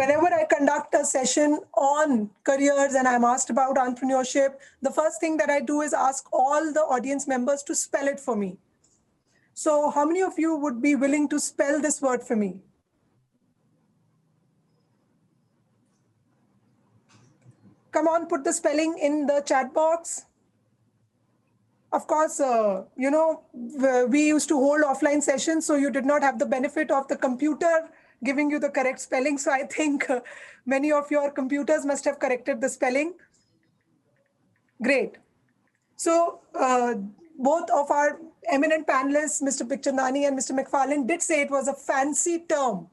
whenever I conduct a session on careers and I'm asked about entrepreneurship, the first thing that I do is ask all the audience members to spell it for me. So how many of you would be willing to spell this word for me? Come on, put the spelling in the chat box. Of course, we used to hold offline sessions, so you did not have the benefit of the computer giving you the correct spelling. So I think many of your computers must have corrected the spelling. Great. So both of our eminent panelists, Mr. Bikhchandani and Mr. McFarlane, did say it was a fancy term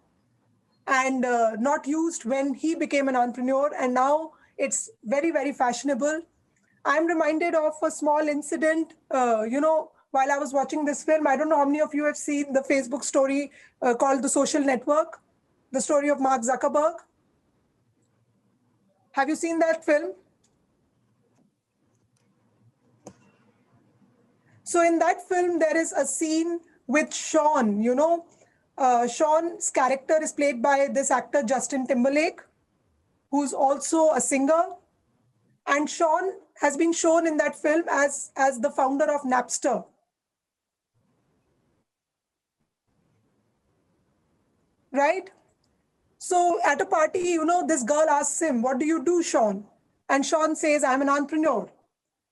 and not used when he became an entrepreneur. And now it's very, very fashionable. I'm reminded of a small incident, while I was watching this film. I don't know how many of you have seen the Facebook story called The Social Network, the story of Mark Zuckerberg. Have you seen that film? So in that film, there is a scene with Sean, Sean's character is played by this actor, Justin Timberlake, who's also a singer. And Sean has been shown in that film as the founder of Napster. Right? So at a party, this girl asks him, "What do you do, Sean?" And Sean says, "I'm an entrepreneur."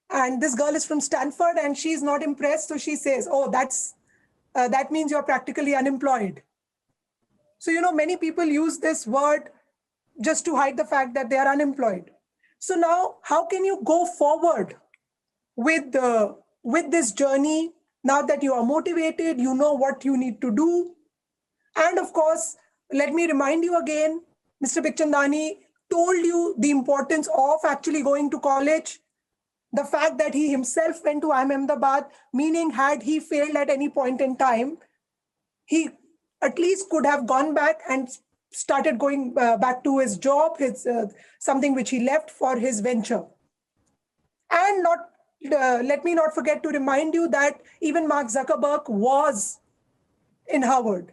And this girl is from Stanford and she's not impressed. So she says, "Oh, that means you're practically unemployed." So, many people use this word just to hide the fact that they are unemployed. So now, how can you go forward with this journey now that you are motivated, you know what you need to do? And of course, let me remind you again, Mr. Bikhchandani told you the importance of actually going to college. The fact that he himself went to IIM Ahmedabad, meaning had he failed at any point in time, he at least could have gone back and started going back to his job, something which he left for his venture. And let me not forget to remind you that even Mark Zuckerberg was in Harvard.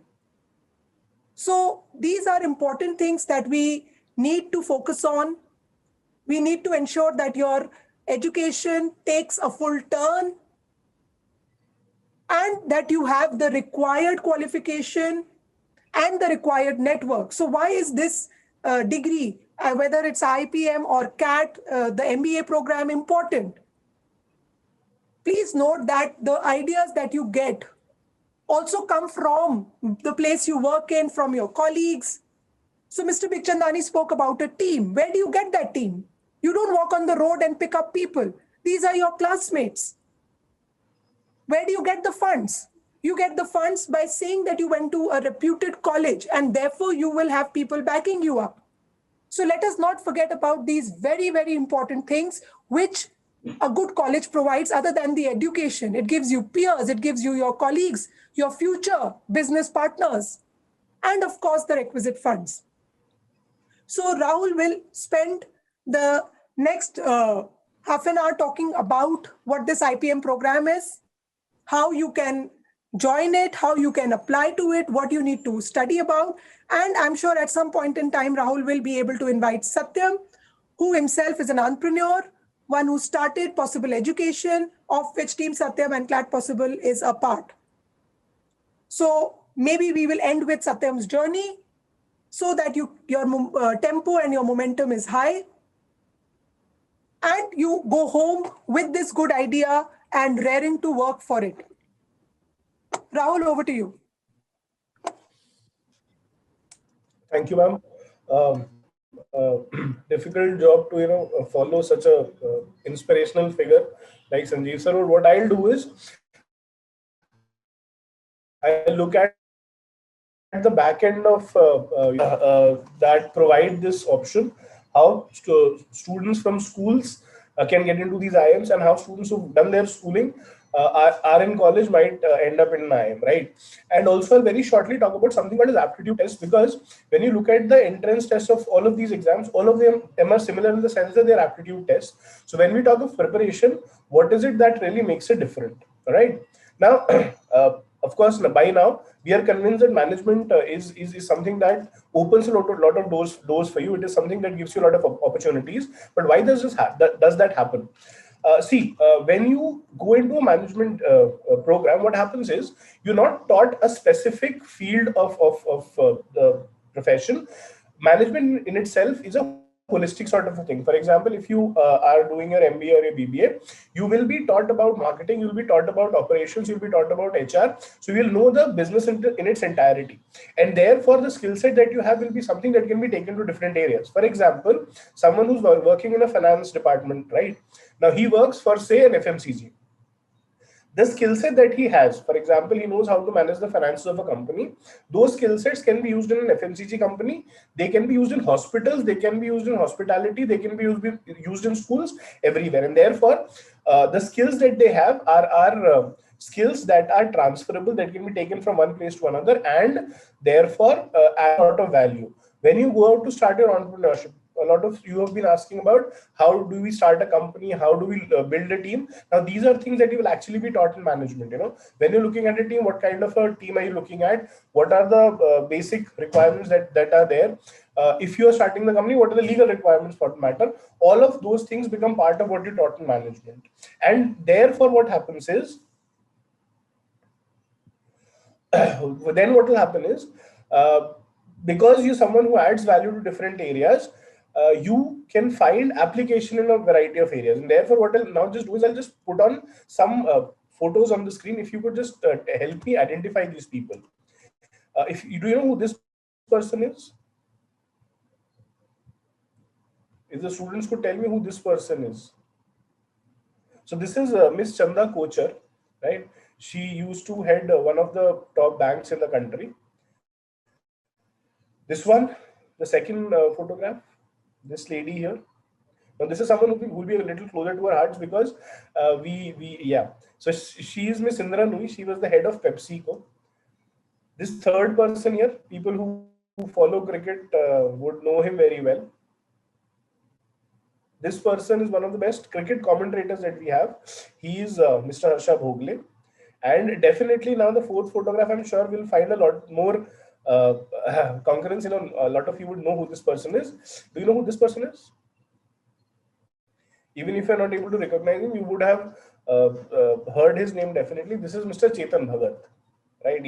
So these are important things that we need to focus on. We need to ensure that your education takes a full turn and that you have the required qualification and the required network. So why is this degree, whether it's IPM or CAT, the MBA program, important? Please note that the ideas that you get also come from the place you work in, from your colleagues. So Mr. Bikhchandani spoke about a team. Where do you get that team? You don't walk on the road and pick up people. These are your classmates. Where do you get the funds? You get the funds by saying that you went to a reputed college and therefore you will have people backing you up. So let us not forget about these very, very important things which a good college provides other than the education. It gives you peers, it gives you your colleagues, your future business partners, and of course the requisite funds. So Rahul will spend the next half an hour talking about what this IPM program is, how you can join it, how you can apply to it, what you need to study about. And I'm sure at some point in time, Rahul will be able to invite Satyam, who himself is an entrepreneur, one who started Possible Education, of which Team Satyam and CLAT Possible is a part. So maybe we will end with Satyam's journey so that your tempo and your momentum is high. And you go home with this good idea and raring to work for it. Rahul, over to you. Thank you, ma'am. Difficult job to follow such a inspirational figure like Sanjeev sir. But what I'll do is I'll look at the back end of that provide this option, how students from schools can get into these IIMs, and how students who've done their schooling are in college might end up in an IIM, right? And also I'll very shortly talk about something called as aptitude test, because when you look at the entrance test of all of these exams, all of them are similar in the sense that they're aptitude tests. So when we talk of preparation, what is it that really makes it different, all right? Now, of course, by now we are convinced that management is something that opens a lot of doors for you. It is something that gives you a lot of opportunities. But why does does that happen? See, when you go into a management program, what happens is you're not taught a specific field of the profession. Management in itself is a holistic sort of a thing. For example, if you are doing your MBA or a BBA, you will be taught about marketing, you'll be taught about operations, you'll be taught about HR. So you'll know the business in its entirety. And therefore, the skill set that you have will be something that can be taken to different areas. For example, someone who's working in a finance department, right? Now he works for, say, an FMCG. The skill set that he has, for example, he knows how to manage the finances of a company. Those skill sets can be used in an FMCG company. They can be used in hospitals. They can be used in hospitality. They can be used in schools, everywhere. And therefore, the skills that they have are skills that are transferable, that can be taken from one place to another, and therefore add a lot of value. When you go out to start your entrepreneurship, a lot of you have been asking about how do we start a company, how do we build a team. Now these are things that you will actually be taught in management. When you're looking at a team, what kind of a team are you looking at? What are the basic requirements that are there? If you are starting the company, what are the legal requirements for that matter? All of those things become part of what you're taught in management. And therefore what happens is, then what will happen is, because you're someone who adds value to different areas, you can find application in a variety of areas. And therefore, what I'll now just do is I'll just put on some photos on the screen. If you could just help me identify these people. Do you know who this person is? If the students could tell me who this person is. So this is Miss Chanda Kochar, right? She used to head one of the top banks in the country. This one, the second photograph, this lady here. Now this is someone who will be a little closer to our hearts because yeah. So she is Miss Indra Nui. She was the head of PepsiCo. This third person here, people who follow cricket would know him very well. This person is one of the best cricket commentators that we have. He is Mr. Harsha Bhogle. And definitely now the fourth photograph, I'm sure we'll find a lot more concurrence. A lot of you would know who this person is. Do you know who this person is? Even if you're not able to recognize him, you would have heard his name definitely. This is Mr. Chetan Bhagat, right?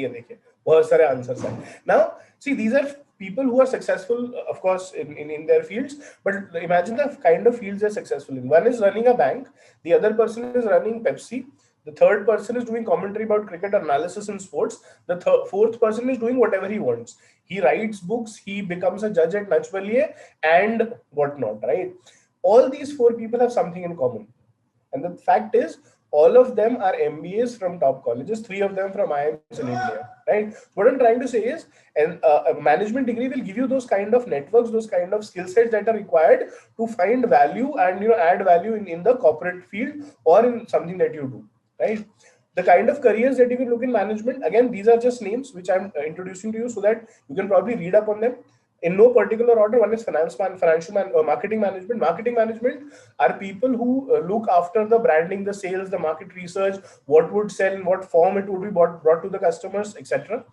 बहुत सारे answers हैं. Now, see, these are people who are successful, of course, in their fields. But imagine the kind of fields they're successful in. One is running a bank. The other person is running Pepsi. The third person is doing commentary about cricket analysis in sports. The fourth person is doing whatever he wants. He writes books. He becomes a judge at Nach Baliye and whatnot, right? All these four people have something in common. And the fact is, all of them are MBAs from top colleges, 3 of them from IIMs in India, right? What I'm trying to say is, a management degree will give you those kind of networks, those kind of skill sets that are required to find value and add value in the corporate field or in something that you do, right? The kind of careers that you can look in management, again, these are just names which I'm introducing to you so that you can probably read up on them. In no particular order, one is marketing management. Marketing management are people who look after the branding, the sales, the market research, what would sell, in what form it would be brought to the customers, etc.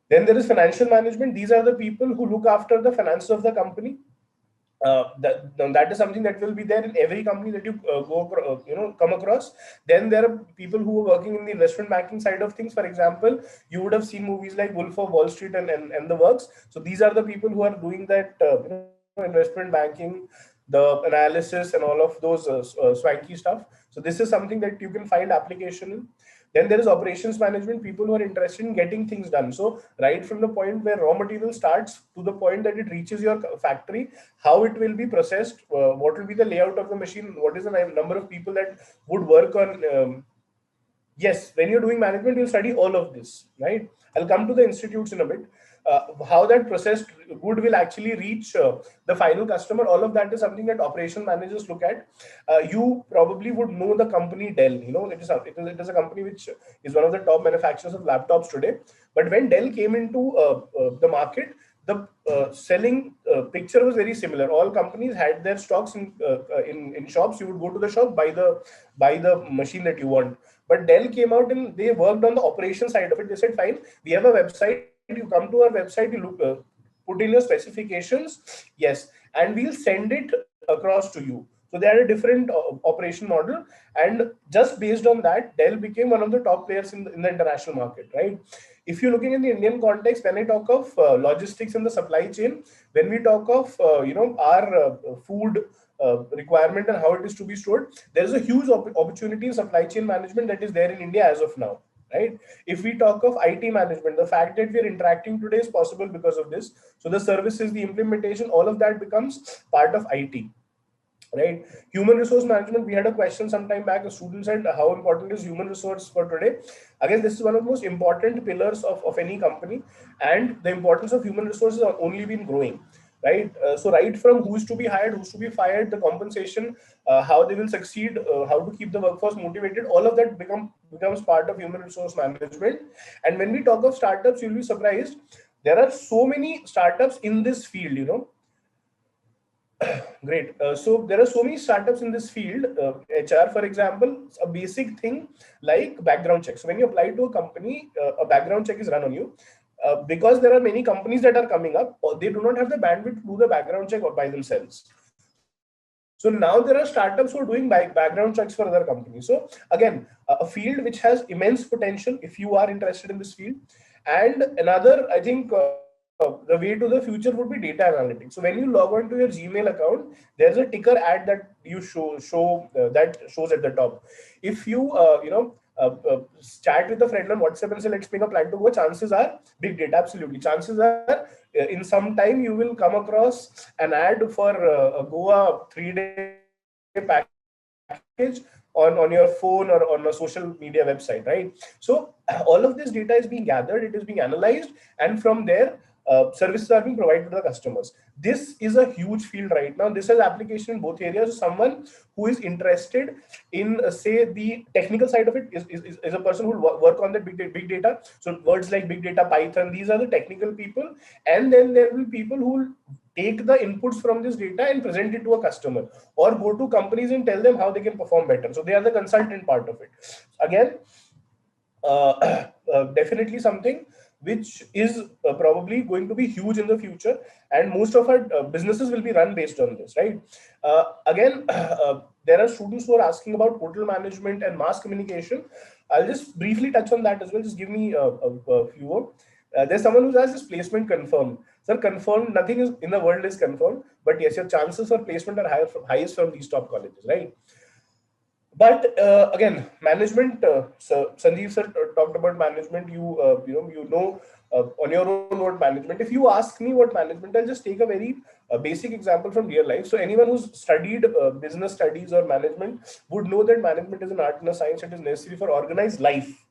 Then there is financial management. These are the people who look after the finances of the company. That is something that will be there in every company that you come across. Then there are people who are working in the investment banking side of things. For example, you would have seen movies like Wolf of Wall Street and the works. So these are the people who are doing that investment banking, the analysis and all of those swanky stuff. So this is something that you can find application in. Then there is operations management, people who are interested in getting things done. So right from the point where raw material starts to the point that it reaches your factory, how it will be processed, what will be the layout of the machine, what is the number of people that would work on. Yes, when you're doing management, you'll study all of this, right? I'll come to the institutes in a bit. How that processed good will actually reach the final customer. All of that is something that operation managers look at. You probably would know the company Dell. It is a company which is one of the top manufacturers of laptops today. But when Dell came into the market, the selling picture was very similar. All companies had their stocks in shops. You would go to the shop, buy the machine that you want. But Dell came out and they worked on the operation side of it. They said, fine, we have a website. You come to our website, you look, put in your specifications, yes, and we'll send it across to you. So they had a different operation model, and just based on that, Dell became one of the top players in the international market, right? If you're looking in the Indian context, when I talk of logistics and the supply chain, when we talk of our food requirement and how it is to be stored, there is a huge opportunity in supply chain management that is there in India as of now, right? If we talk of IT management, the fact that we are interacting today is possible because of this. So the services, the implementation, all of that becomes part of IT, right? Human resource management, we had a question some time back. A student said, how important is human resource for today? Again, this is one of the most important pillars of any company, and the importance of human resources have only been growing, right? So right from who's to be hired, who's to be fired, the compensation, how they will succeed, how to keep the workforce motivated, all of that becomes part of human resource management. And when we talk of startups, you'll be surprised, there are so many startups in this field, Great. So there are so many startups in this field. HR, for example, a basic thing like background check. So when you apply to a company, a background check is run on you. Because there are many companies that are coming up, or they do not have the bandwidth to do the background check by themselves. So now there are startups who are doing background checks for other companies. So again, a field which has immense potential if you are interested in this field. And another, I think, the way to the future would be data analytics. So when you log on to your Gmail account, there's a ticker ad that you show that shows at the top. If you chat with a friend on WhatsApp and say, let's make a plan to go, chances are big data, absolutely. Chances are in some time you will come across an ad for a Goa 3-day package on your phone or on a social media website, right? So all of this data is being gathered, it is being analyzed, and from there, services are being provided to the customers. This is a huge field right now. This has application in both areas. Someone who is interested in, say, the technical side of it is a person who will work on the big data. So words like big data, Python, these are the technical people. And then there will be people who will take the inputs from this data and present it to a customer, or go to companies and tell them how they can perform better. So they are the consultant part of it. Again, definitely something which is probably going to be huge in the future, and most of our businesses will be run based on this, right? Again, there are students who are asking about portal management and mass communication. I'll just briefly touch on that as well. Just give me a few more. There's someone who's asked, is placement confirmed? Sir, confirmed, nothing is in the world is confirmed, but yes, your chances for placement are highest from these top colleges, right? But again, management. So Sanjeev sir talked about management. You know on your own what management. If you ask me what management, I'll just take a very basic example from real life. So anyone who's studied business studies or management would know that management is an art and a science. It is necessary for organized life.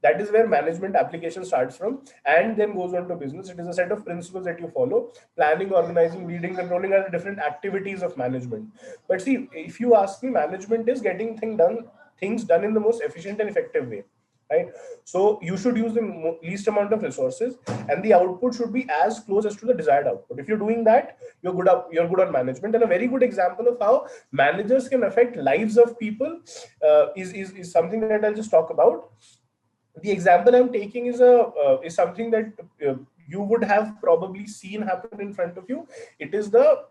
That is where management application starts from, and then goes on to business. It is a set of principles that you follow: planning, organizing, leading, controlling are the different activities of management. But see, if you ask me, management is getting things done in the most efficient and effective way, right? So you should use the least amount of resources, and the output should be as close as to the desired output. If you're doing that, you're good on management. And a very good example of how managers can affect lives of people is something that I'll just talk about. The example I'm taking is something that you would have probably seen happen in front of you. It is the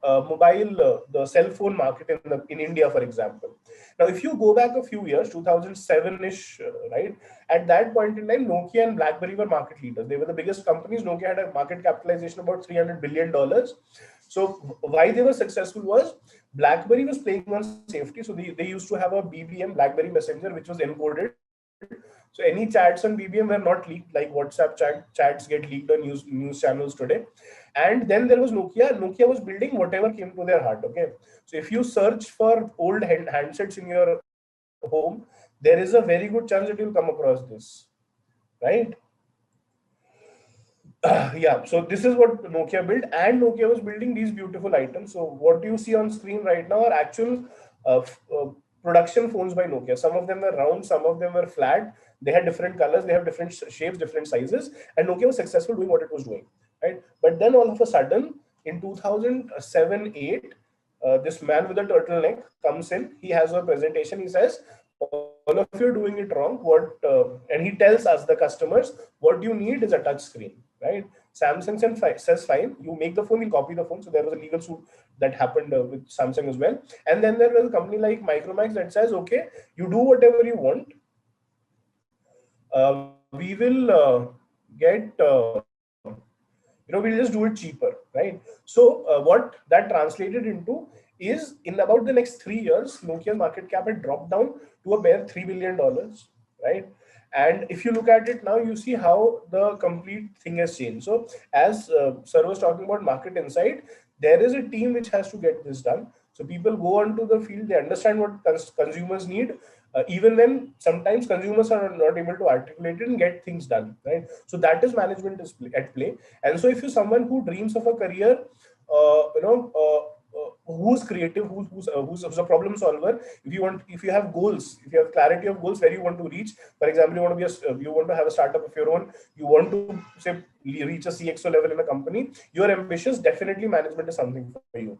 cell phone market in India, for example. Now, if you go back a few years, 2007-ish, right? At that point in time, Nokia and BlackBerry were market leaders. They were the biggest companies. Nokia had a market capitalization about $300 billion. So why they were successful was BlackBerry was playing on safety. So they used to have a BBM, BlackBerry Messenger, which was encoded. So any chats on BBM were not leaked like WhatsApp chats get leaked on news channels today. And then there was Nokia. Nokia was building whatever came to their heart. Okay, so if you search for old handsets in your home, there is a very good chance that you'll come across this, right? Yeah, so this is what Nokia built, and Nokia was building these beautiful items. So what you see on screen right now are actual production phones by Nokia. Some of them were round, some of them were flat. They had different colors, they have different shapes, different sizes, and Nokia was successful doing what it was doing, right? But then all of a sudden, in 2007-8, this man with a turtleneck comes in. He has a presentation. He says, all of you are doing it wrong. And he tells us, the customers, what you need is a touch screen, right? Samsung says fine, you make the phone, we'll copy the phone. So there was a legal suit that happened with Samsung as well. And then there was a company like Micromax that says, okay, you do whatever you want. We will we'll just do it cheaper, right? So what that translated into is, in about the next 3 years, Nokia's market cap had dropped down to a bare $3 billion, right? And if you look at it now, you see how the complete thing has changed. So as Sir was talking about market insight, there is a team which has to get this done. So people go onto the field, they understand what consumers need, even when sometimes consumers are not able to articulate it and get things done, right? So that is management is at play. And so if you're someone who dreams of a career, who's creative, who's a problem solver, if you have goals, if you have clarity of goals where you want to reach, for example, you want to have a startup of your own, you want to say reach a CXO level in a company, you're ambitious, definitely management is something for you.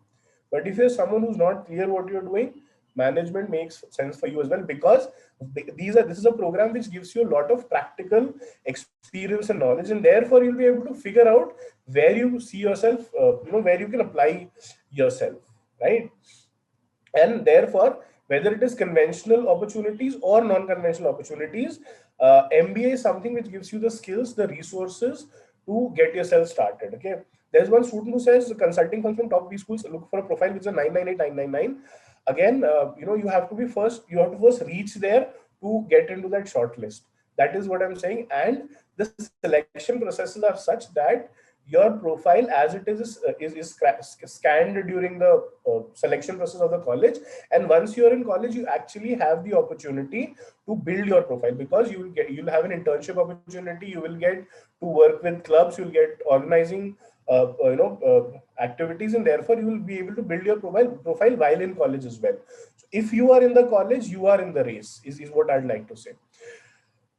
But if you're someone who's not clear what you're doing, management makes sense for you as well, because this is a program which gives you a lot of practical experience and knowledge, and therefore you'll be able to figure out where you see yourself, where you can apply yourself, right? And therefore, whether it is conventional opportunities or non-conventional opportunities, MBA is something which gives you the skills, the resources to get yourself started. Okay, there's one student who says consulting firms from top B schools look for a profile which is a 998-999. Again, you have to first reach there to get into that short list. That is what I'm saying. And the selection processes are such that your profile as it is scanned during the selection process of the college, and once you're in college, you actually have the opportunity to build your profile, because you'll have an internship opportunity, you will get to work with clubs, you'll get organizing activities, and therefore you will be able to build your profile while in college as well. So if you are in the college, you are in the race, is what I'd like to say.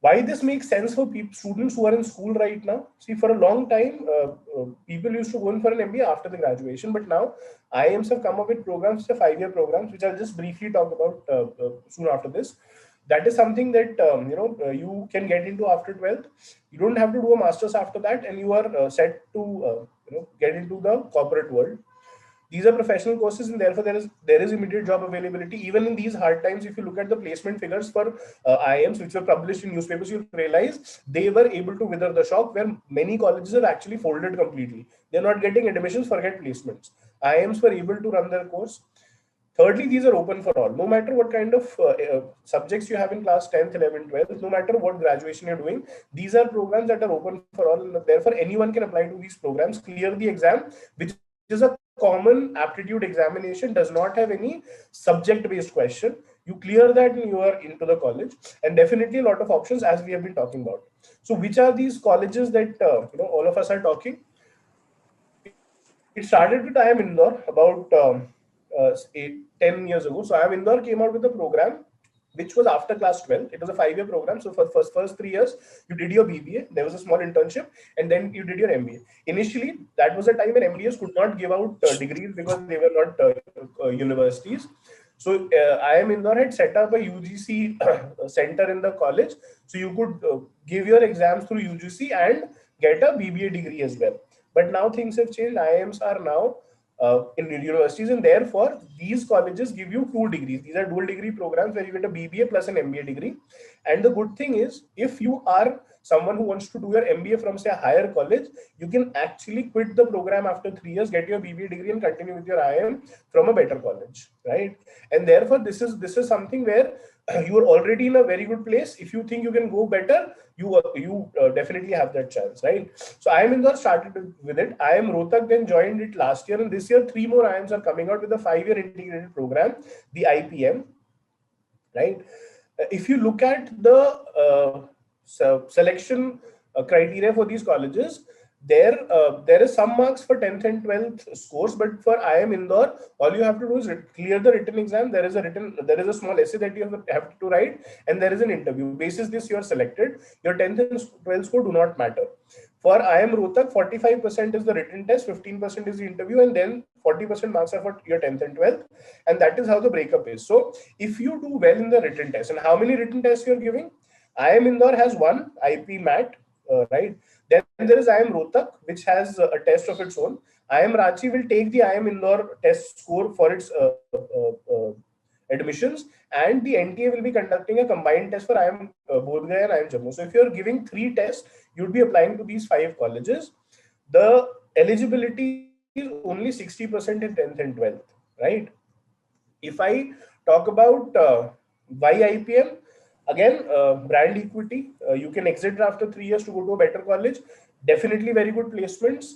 Why this makes sense for students who are in school right now? See, for a long time, people used to go in for an MBA after the graduation, but now IIMs have come up with programs, 5-year programs, which I'll just briefly talk about soon after this. That is something that you can get into after 12th. You don't have to do a master's after that, and you are set to get into the corporate world. These are professional courses, and therefore there is immediate job availability. Even in these hard times, if you look at the placement figures for IIMs, which were published in newspapers, you'll realize they were able to weather the shock, where many colleges have actually folded completely. They're not getting admissions, forget placements. IIMs were able to run their course. Thirdly, these are open for all. No matter what kind of subjects you have in class 10th, 11th, 12th, no matter what graduation you're doing, these are programs that are open for all. And therefore, anyone can apply to these programs, clear the exam, which is a common aptitude examination, does not have any subject-based question. You clear that and you are into the college, and definitely a lot of options, as we have been talking about. So which are these colleges that all of us are talking? It started with IIM Indore about 10 years ago. So IIM Indore came out with a program which was after class 12. It was a 5-year program. So for first 3 years, you did your BBA. There was a small internship, and then you did your MBA. Initially, that was a time when MBAs could not give out degrees because they were not universities. So IIM Indore had set up a UGC center in the college. So you could give your exams through UGC and get a BBA degree as well. But now things have changed. IIMs are now in universities, and therefore these colleges give you 2 degrees. These are dual degree programs where you get a BBA plus an MBA degree. And the good thing is, if you are someone who wants to do your MBA from, say, a higher college, you can actually quit the program after 3 years, get your BBA degree, and continue with your IIM from a better college, right? And therefore this is something where you are already in a very good place. If you think you can go better, you definitely have that chance, right? So IIM Indore started with it. IIM Rohtak then joined it last year, and this year 3 more IIMs are coming out with a 5-year integrated program, the IPM, right? If you look at the selection criteria for these colleges, there is some marks for 10th and 12th scores, but for IIM Indore, all you have to do is clear the written exam. There is a small essay that you have to write, and there is an interview. Basis this, you are selected. Your 10th and 12th score do not matter. For IIM Rohtak, 45% is the written test, 15% is the interview, and then 40% marks are for your 10th and 12th, and that is how the breakup is. So if you do well in the written test, and how many written tests you are giving? IIM Indore has one IP MAT, right? Then there is IIM Rohtak, which has a test of its own. IIM Ranchi will take the IIM Indore test score for its admissions, and the NTA will be conducting a combined test for IIM Bodh Gaya and IIM Jammu. So if you're giving 3 tests, you'd be applying to these 5 colleges. The eligibility is only 60% in 10th and 12th, right? If I talk about why IPM, again, brand equity, you can exit after 3 years to go to a better college. Definitely very good placements.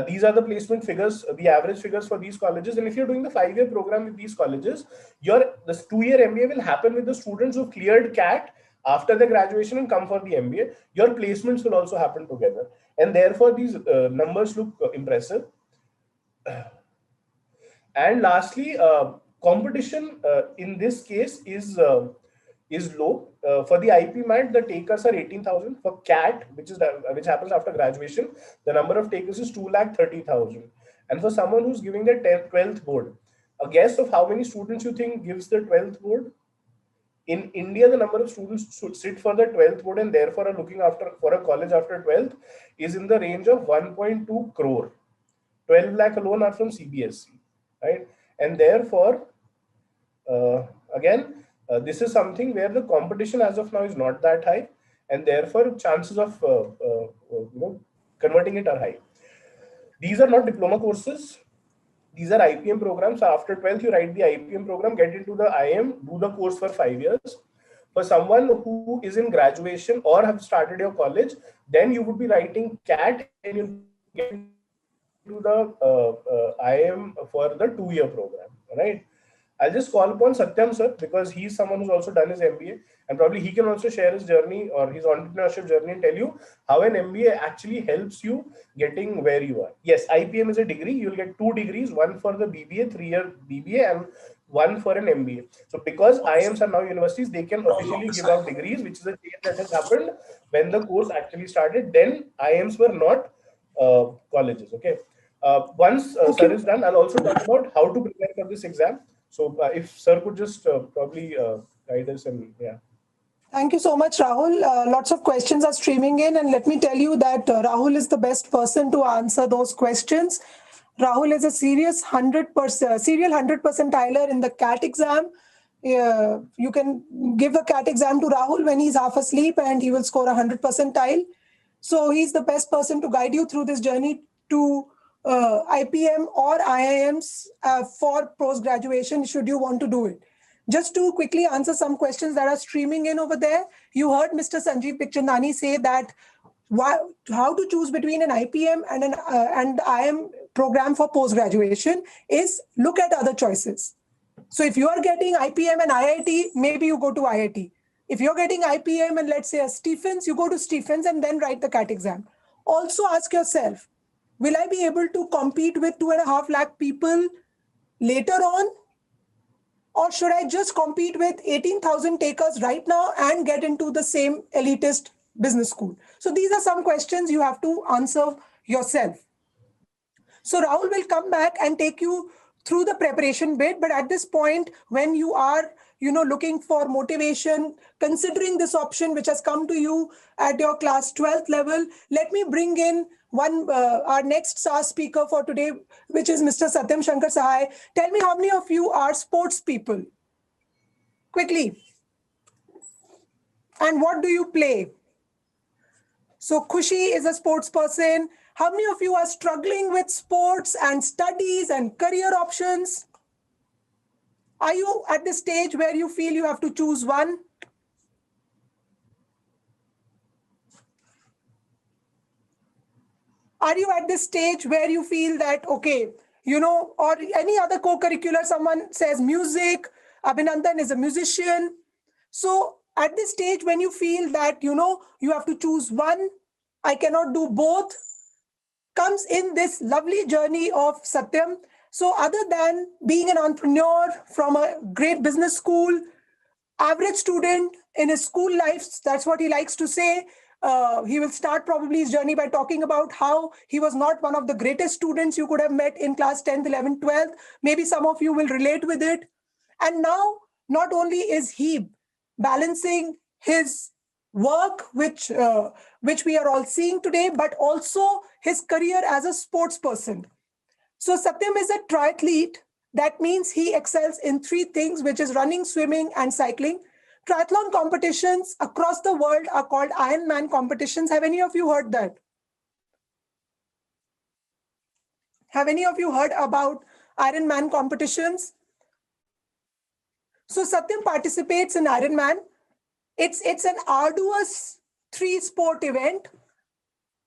These are the placement figures, the average figures for these colleges. And if you're doing the 5-year program with these colleges, this 2-year MBA will happen with the students who cleared CAT after the graduation and come for the MBA. Your placements will also happen together. And therefore, these numbers look impressive. And lastly, competition in this case is low. For the IP MAT, the takers are 18,000. For CAT, which happens after graduation, the number of takers is 230,000. And for someone who's giving the 12th board, a guess of how many students you think gives the 12th board? In India, the number of students should sit for the 12th board and therefore are looking for a college after 12th is in the range of 1.2 crore. 12 lakh alone are from CBSE, right? And therefore, again, this is something where the competition as of now is not that high, and therefore chances of converting it are high. These are not diploma courses. These are IPM programs. So after 12th, you write the IPM program, get into the IIM, do the course for 5 years. For someone who is in graduation or have started your college, then you would be writing CAT and you get into the IIM for the 2-year program, right? I'll just call upon Satyam sir, because he's someone who's also done his MBA, and probably he can also share his journey or his entrepreneurship journey and tell you how an MBA actually helps you getting where you are. Yes, IPM is a degree. You'll get 2 degrees, one for the BBA, 3-year BBA, and one for an MBA. So because IIMs are now universities, they can officially give out degrees, which is a change that has happened when the course actually started. Then IIMs were not colleges. Okay. Once sir is done, I'll also talk about how to prepare for this exam. So if sir could just probably guide us, and yeah. Thank you so much, Rahul. Lots of questions are streaming in, and let me tell you that Rahul is the best person to answer those questions. Rahul is a serial 100 percentiler in the CAT exam. You can give the CAT exam to Rahul when he's half asleep, and he will score 100 percentile. So he's the best person to guide you through this journey to IPM or IIMs for post-graduation, should you want to do it. Just to quickly answer some questions that are streaming in over there. You heard Mr. Sanjeev Bikhchandani say that how to choose between an IPM and an IIM program for post-graduation is look at other choices. So if you are getting IPM and IIT, maybe you go to IIT. If you're getting IPM and let's say a Stephens, you go to Stephens and then write the CAT exam. Also ask yourself, will I be able to compete with 2.5 lakh people later on? Or should I just compete with 18,000 takers right now and get into the same elitist business school? So these are some questions you have to answer yourself. So Rahul will come back and take you through the preparation bit. But at this point, when you are looking for motivation, considering this option which has come to you at your class 12th level, let me bring in our next star speaker for today, which is Mr. Satyam Shankar Sahai. Tell me how many of you are sports people? Quickly. And what do you play? So Khushi is a sports person. How many of you are struggling with sports and studies and career options? Are you at the stage where you feel you have to choose one? Are you at this stage where you feel that, okay, or any other co-curricular, someone says music, Abhinandan is a musician. So at this stage, when you feel that, you have to choose one, I cannot do both, comes in this lovely journey of Satyam. So other than being an entrepreneur from a great business school, average student in his school life, that's what he likes to say. He will start probably his journey by talking about how he was not one of the greatest students you could have met in class 10th, 11th, 12th. Maybe some of you will relate with it. And now, not only is he balancing his work, which we are all seeing today, but also his career as a sports person. So Satyam is a triathlete. That means he excels in three things, which is running, swimming, and cycling. Triathlon competitions across the world are called Ironman competitions. Have any of you heard that? Have any of you heard about Ironman competitions? So Satyam participates in Ironman. It's an arduous three-sport event,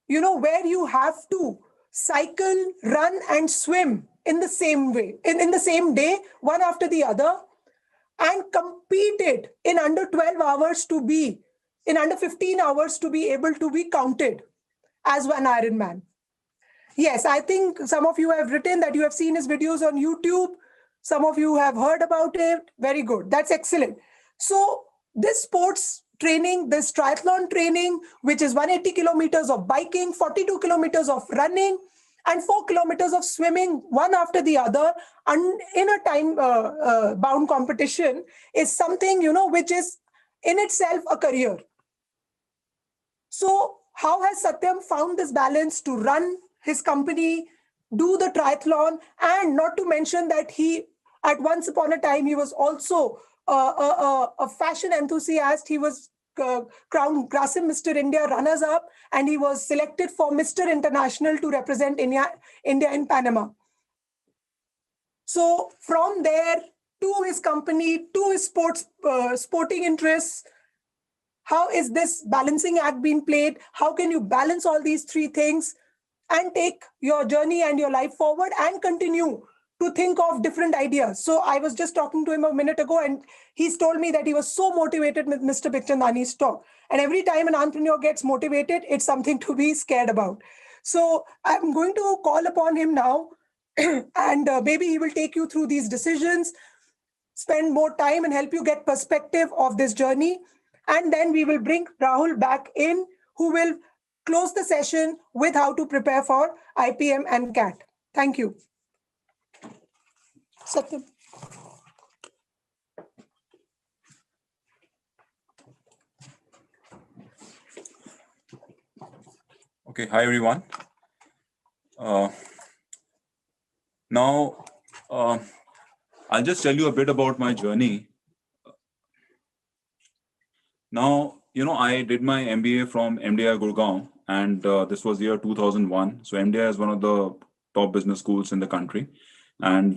where you have to cycle, run, and swim in the same way, in the same day, one after the other, and competed in under 12 hours in under 15 hours to be able to be counted as one Ironman. Yes, I think some of you have written that you have seen his videos on YouTube. Some of you have heard about it. Very good. That's excellent. So this sports training, this triathlon training, which is 180 kilometers of biking, 42 kilometers of running, and 4 kilometers of swimming, one after the other, and in a time-bound competition, is something, which is in itself a career. So how has Satyam found this balance to run his company, do the triathlon, and not to mention that at once upon a time, he was also a fashion enthusiast. He was crowned Grasim Mr. India runners-up, and he was selected for Mr. International to represent India in Panama. So from there to his company, to his sporting interests, how is this balancing act being played? How can you balance all these three things and take your journey and your life forward and continue to think of different ideas? So I was just talking to him a minute ago, and he's told me that he was so motivated with Mr. Bikhchandani's talk. And every time an entrepreneur gets motivated, it's something to be scared about. So I'm going to call upon him now, and maybe he will take you through these decisions, spend more time and help you get perspective of this journey. And then we will bring Rahul back in, who will close the session with how to prepare for IPM and CAT. Thank you. Satyam. Okay, hi everyone. Now, I'll just tell you a bit about my journey. Now, I did my MBA from MDI Gurgaon, and this was the year 2001. So MDI is one of the top business schools in the country. And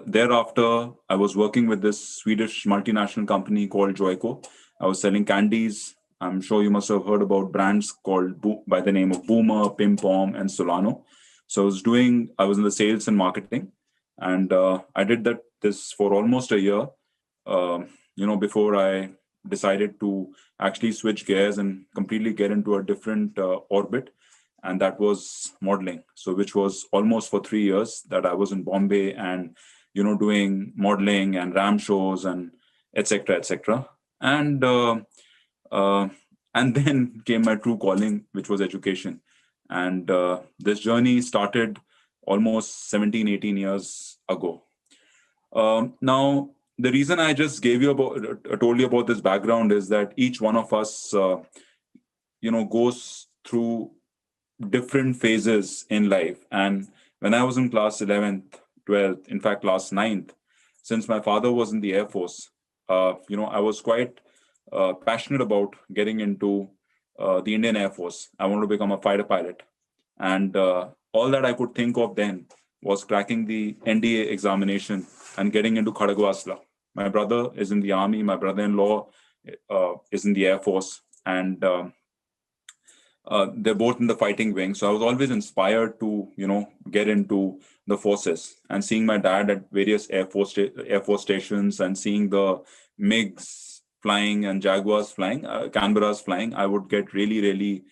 thereafter, I was working with this Swedish multinational company called Joico. I was selling candies. I'm sure you must have heard about brands called by the name of Boomer, Pim Pom, and Solano. So I was in the sales and marketing, and I did this for almost a year, before I decided to actually switch gears and completely get into a different orbit. And that was modeling. So which was almost for 3 years that I was in Bombay and, doing modeling and RAM shows and et cetera. And then came my true calling, which was education. And this journey started almost 17, 18 years ago. Now, the reason I just told you about this background is that each one of us, goes through different phases in life. And when I was in class 11th, 12th, in fact, class 9th, since my father was in the Air Force, I was quite passionate about getting into the Indian Air Force. I wanted to become a fighter pilot. And all that I could think of then was cracking the NDA examination and getting into Kharagwasla. My brother is in the army. My brother-in-law is in the Air Force. And they're both in the fighting wing. So I was always inspired to, get into the forces. And seeing my dad at various Air Force stations and seeing the MiGs flying and Jaguars flying, Canberras flying, I would get really, really,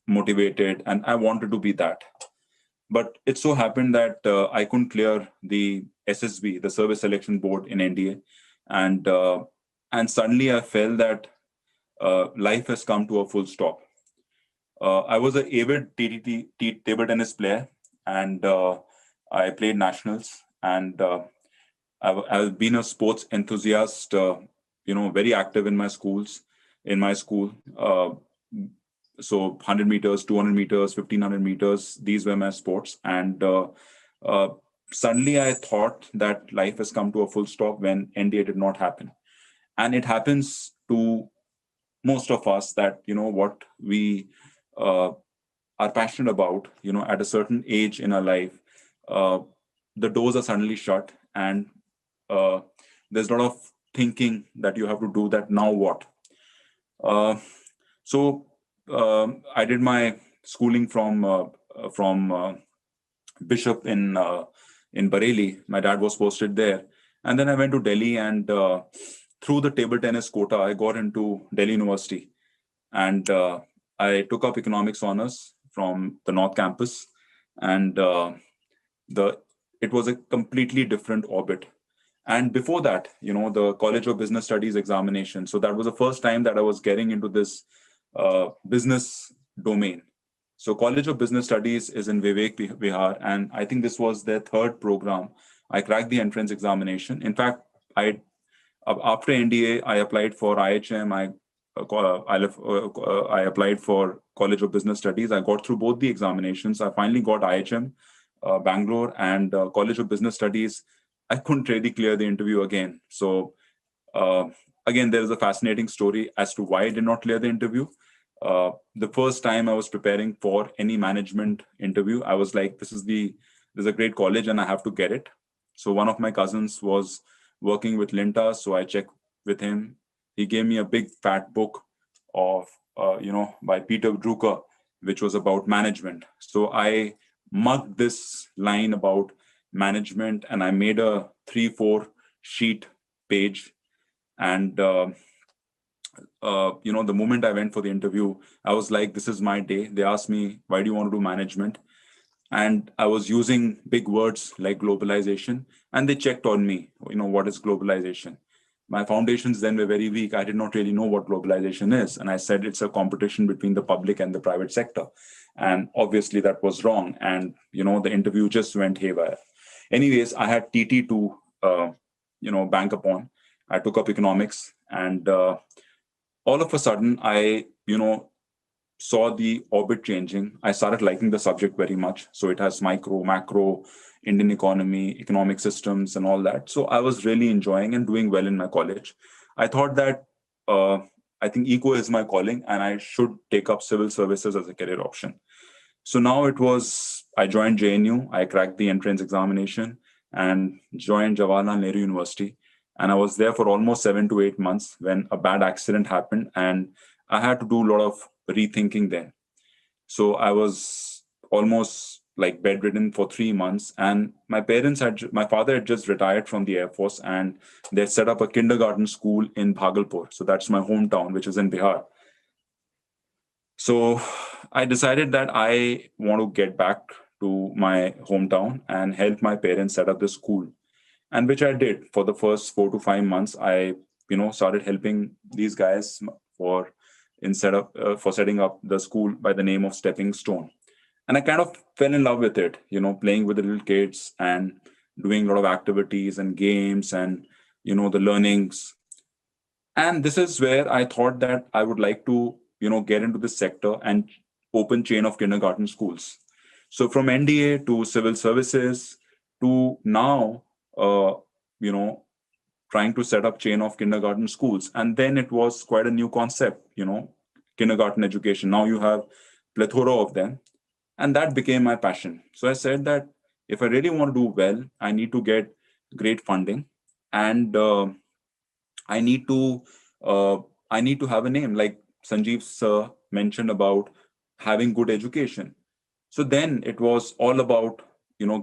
motivated, and I wanted to be that. But it so happened that I couldn't clear the SSB, the Service Selection Board in NDA, and suddenly I felt that life has come to a full stop. I was an avid table tennis player, and I played nationals, and I've been a sports enthusiast. Very active in my schools, in my school. So 100 meters, 200 meters, 1500 meters, these were my sports. And suddenly I thought that life has come to a full stop when NDA did not happen. And it happens to most of us that, what we are passionate about, at a certain age in our life, the doors are suddenly shut, and there's a lot of thinking that you have to do that. Now what? So I did my schooling from Bishop in Bareilly. My dad was posted there, and then I went to Delhi, and through the table tennis quota, I got into Delhi University, and I took up economics honors from the North Campus, and it was a completely different orbit. And before that, the College of Business Studies examination. So that was the first time that I was getting into this business domain. So College of Business Studies is in Vivek Vihar, and I think this was their third program. I cracked the entrance examination. In fact, after NDA, I applied for IHM. I applied for College of Business Studies. I got through both the examinations. I finally got IHM, Bangalore, and College of Business Studies. I couldn't really clear the interview again. So again, there is a fascinating story as to why I did not clear the interview. The first time I was preparing for any management interview, I was like, this is a great college and I have to get it. So one of my cousins was working with Linta, so I checked with him. He gave me a big fat book of, by Peter Drucker, which was about management. So I mugged this line about management, and I made a 3-4 sheet page. And the moment I went for the interview, I was like, this is my day. They asked me, why do you want to do management? And I was using big words like globalization, and they checked on me, what is globalization? My foundations then were very weak. I did not really know what globalization is. And I said, it's a competition between the public and the private sector. And obviously that was wrong. And, the interview just went haywire. Anyways, I had TT to, bank upon. I took up economics, and all of a sudden I, saw the orbit changing. I started liking the subject very much. So it has micro, macro, Indian economy, economic systems, and all that. So I was really enjoying and doing well in my college. I thought that I think eco is my calling, and I should take up civil services as a career option. So now I joined JNU. I cracked the entrance examination and joined Jawaharlal Nehru University. And I was there for almost 7 to 8 months when a bad accident happened, and I had to do a lot of rethinking then. So I was almost like bedridden for 3 months, and my father had just retired from the Air Force, and they set up a kindergarten school in Bhagalpur. So that's my hometown, which is in Bihar. So I decided that I want to get back to my hometown and help my parents set up the school, and which I did. For the first 4 to 5 months, I started helping these guys for setting up the school by the name of Stepping Stone. And I kind of fell in love with it, playing with the little kids and doing a lot of activities and games and, the learnings. And this is where I thought that I would like to, get into this sector and open chain of kindergarten schools. So from NDA to civil services to now, trying to set up chain of kindergarten schools. And then it was quite a new concept, kindergarten education. Now you have plethora of them. And that became my passion. So I said that if I really want to do well, I need to get great funding, and I need to have a name, like Sanjeev sir mentioned about having good education. So then it was all about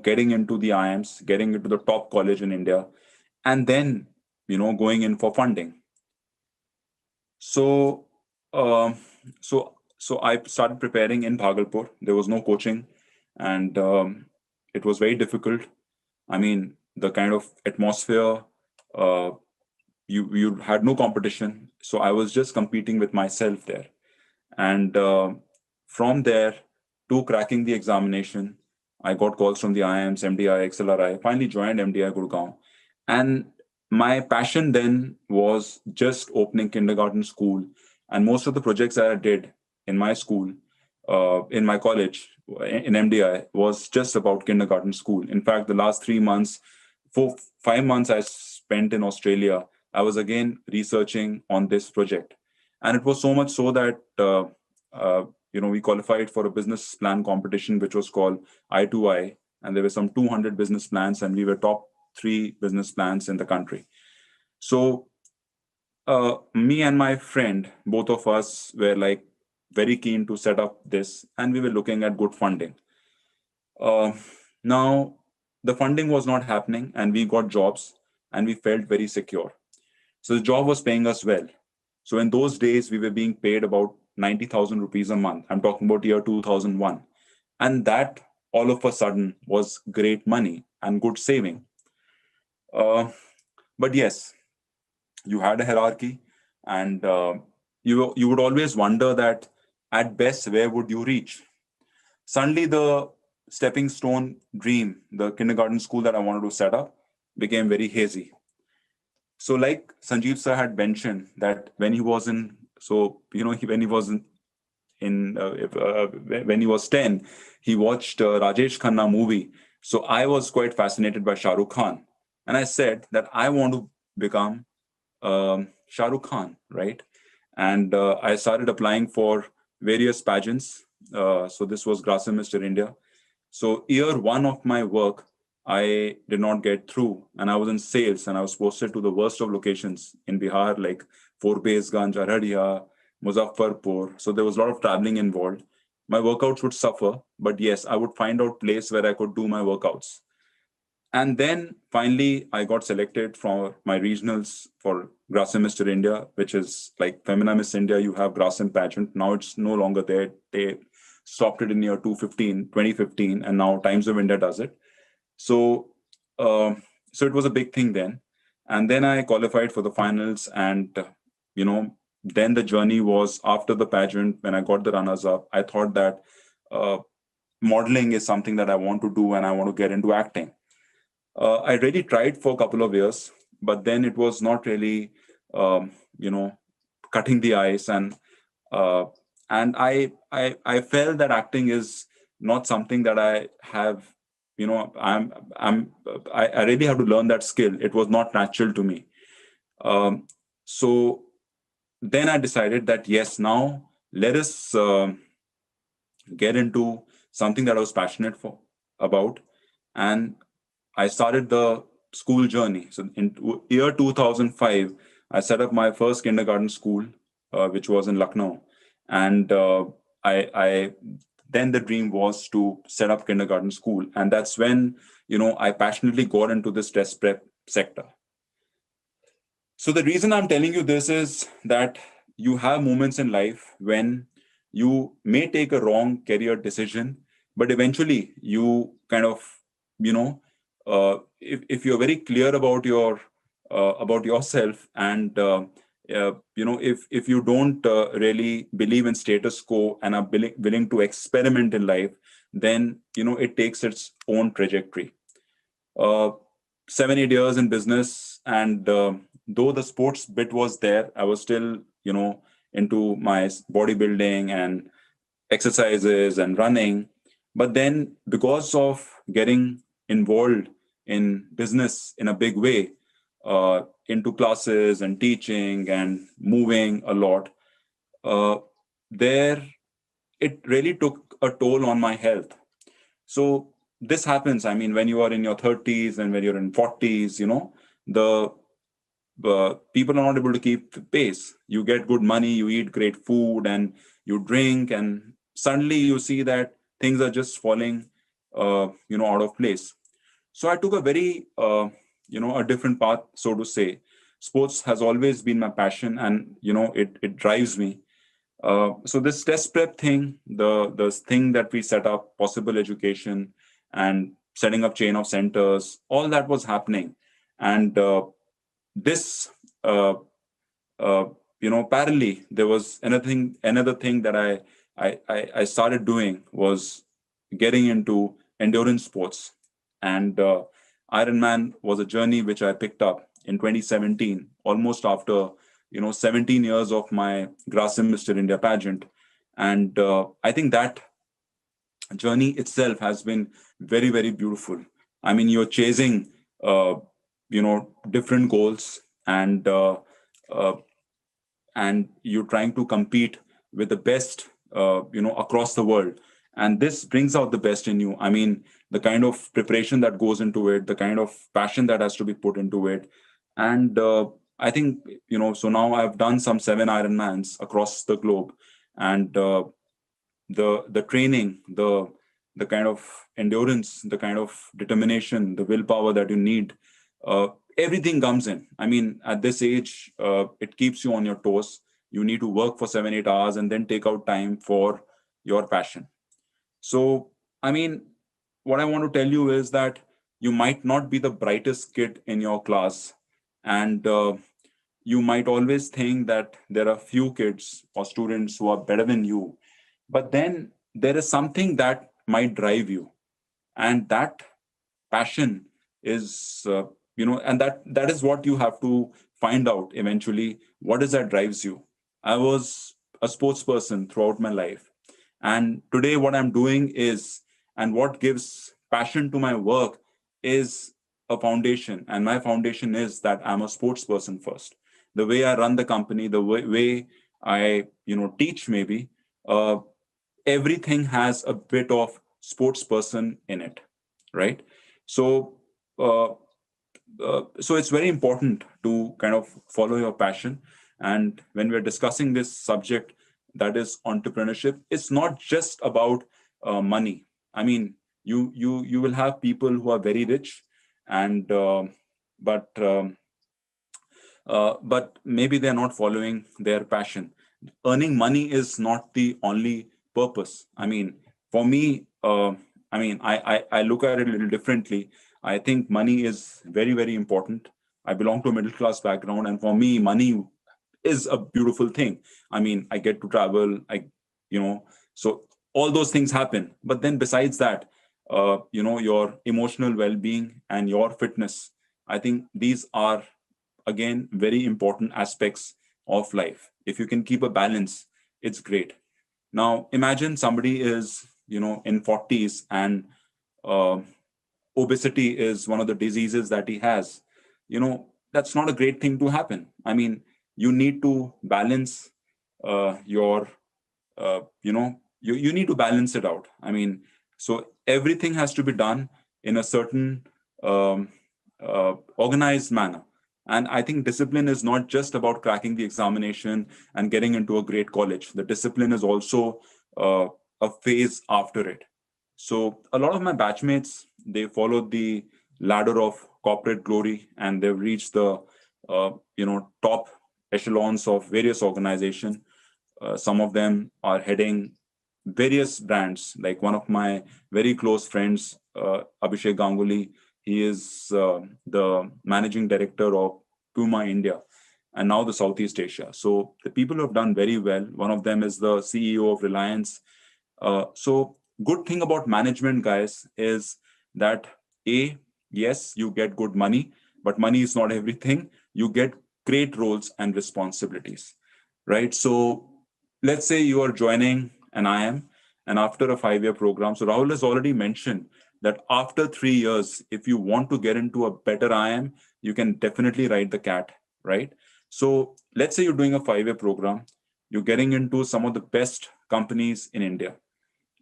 getting into the IIMs, getting into the top college in India, and then going in for funding. So so I started preparing in Bhagalpur. There was no coaching, and it was very difficult. I mean, the kind of atmosphere, uh, you had no competition, so I was just competing with myself there. And from there to cracking the examination, I got calls from the IIMs, MDI, XLRI. Finally joined MDI Gurgaon, and my passion then was just opening kindergarten school. And most of the projects that I did in my school, in my college, in MDI, was just about kindergarten school. In fact, the last 3 months, 5 months I spent in Australia, I was again researching on this project. And it was so much so that we qualified for a business plan competition, which was called I2I, and there were some 200 business plans, and we were top 3 business plans in the country. So me and my friend, both of us were like very keen to set up this, and we were looking at good funding. Now the funding was not happening, and we got jobs, and we felt very secure. So the job was paying us well. So in those days, we were being paid about 90,000 rupees a month. I'm talking about year 2001. And that all of a sudden was great money and good saving. But yes, you had a hierarchy, and you would always wonder that at best, where would you reach? Suddenly, the stepping stone dream, the kindergarten school that I wanted to set up, became very hazy. So, like Sanjeev sir had mentioned that when he was in, so when he was when he was 10, he watched Rajesh Khanna movie. So I was quite fascinated by Shah Rukh Khan, and I said that I want to become Shah Rukh Khan, right? And I started applying for various pageants. So this was Grasim Mr. India. So year one of my work, I did not get through, and I was in sales, and I was posted to the worst of locations in Bihar, like Forbesganj, Araria, Muzaffarpur. So there was a lot of traveling involved. My workouts would suffer, but yes, I would find out place where I could do my workouts. And then finally, I got selected for my regionals for Grasim Mr. India, which is like Femina Miss India. You have Grasim pageant. Now it's no longer there. They stopped it in year 2015, and now Times of India does it. So, so it was a big thing then. And then I qualified for the finals, and then the journey was after the pageant. When I got the runners up, I thought that modeling is something that I want to do, and I want to get into acting. I really tried for a couple of years, but then it was not really, cutting the ice, and I felt that acting is not something that I have. I really have to learn that skill. It was not natural to me. So then I decided that yes, now let us get into something that I was passionate about, and I started the school journey. So in year 2005, I set up my first kindergarten school, which was in Lucknow, and I then the dream was to set up kindergarten school, and that's when I passionately got into this test prep sector. So the reason I'm telling you this is that you have moments in life when you may take a wrong career decision, but eventually you kind of if you're very clear about yourself, and if you don't really believe in status quo and are willing to experiment in life, then it takes its own trajectory. 7-8 years in business, and though the sports bit was there, I was still into my bodybuilding and exercises and running. But then, because of getting involved in business in a big way, into classes and teaching and moving a lot, there it really took a toll on my health. So this happens. I mean, when you are in your 30s and when you're in 40s, the people are not able to keep pace. You get good money, you eat great food, and you drink, and suddenly you see that things are just falling, out of place. So I took a very, a different path, so to say. Sports has always been my passion, and it drives me. So this test prep thing, the thing that we set up, possible education, and setting up chain of centers, all that was happening, and this uh, uh, parallelly there was another thing that I started doing was getting into endurance sports, and Ironman was a journey which I picked up in 2017, almost after 17 years of my Grasim Mr. India pageant, and I think that journey itself has been very, very beautiful. I mean, you're chasing uh, different goals, and uh, you're trying to compete with the best across the world, and this brings out the best in you. I mean, the kind of preparation that goes into it, the kind of passion that has to be put into it, and I think so now I've done some 7 Ironmans across the globe, and the training, the kind of endurance, the kind of determination, the willpower that you need, uh, everything comes in. I mean, at this age, it keeps you on your toes. You need to work for 7 8 hours and then take out time for your passion. So I mean, what I want to tell you is that you might not be the brightest kid in your class, and you might always think that there are few kids or students who are better than you, but then there is something that might drive you, and that passion is and that is what you have to find out eventually. What is that drives you? I was a sports person throughout my life, and today what I'm doing is, and what gives passion to my work is a foundation, and my foundation is that I'm a sports person first. The way I run the company, the way I teach, maybe uh, everything has a bit of sports person in it, right? So uh, so it's very important to kind of follow your passion. And when we're discussing this subject, that is entrepreneurship, it's not just about money. I mean, you will have people who are very rich, and but but maybe they're not following their passion. Earning money is not the only purpose. I mean, for me, I look at it a little differently. I think money is very, very important. I belong to a middle class background, and for me, money is a beautiful thing. I mean, I get to travel. You know, so all those things happen. But then, besides that, your emotional well-being and your fitness, I think these are again very important aspects of life. If you can keep a balance, it's great. Now, imagine somebody is in 40s, and uh, obesity is one of the diseases that he has. That's not a great thing to happen. I mean, you need to balance your you need to balance it out. I mean, so everything has to be done in a certain um, organized manner. And I think discipline is not just about cracking the examination and getting into a great college. The discipline is also uh, a phase after it. So a lot of my batchmates, they followed the ladder of corporate glory, and they've reached the top echelons of various organizations. Some of them are heading various brands. Like one of my very close friends, Abhishek Ganguly, he is the managing director of Puma India and now the Southeast Asia. So the people who have done very well. One of them is the CEO of Reliance. So good thing about management, guys, is that yes, you get good money, but money is not everything. You get great roles and responsibilities, right? So let's say you are joining an IM, and after a 5-year program. So Rahul has already mentioned that after 3 years, if you want to get into a better IM, you can definitely write the CAT, right? So let's say you're doing a 5-year program, you're getting into some of the best companies in India.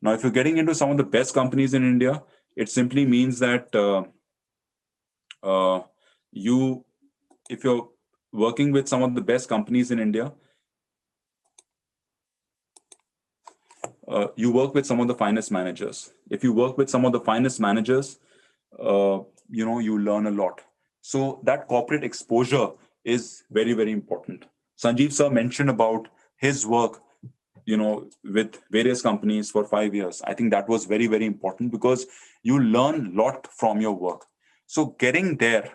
Now, if you're getting into some of the best companies in India, it simply means that uh, you, if you're working with some of the best companies in India, you work with some of the finest managers. If you work with some of the finest managers, you learn a lot. So that corporate exposure is very, very important. Sanjeev sir mentioned about his work with various companies for 5 years. I think that was very, very important because you learn a lot from your work. So getting there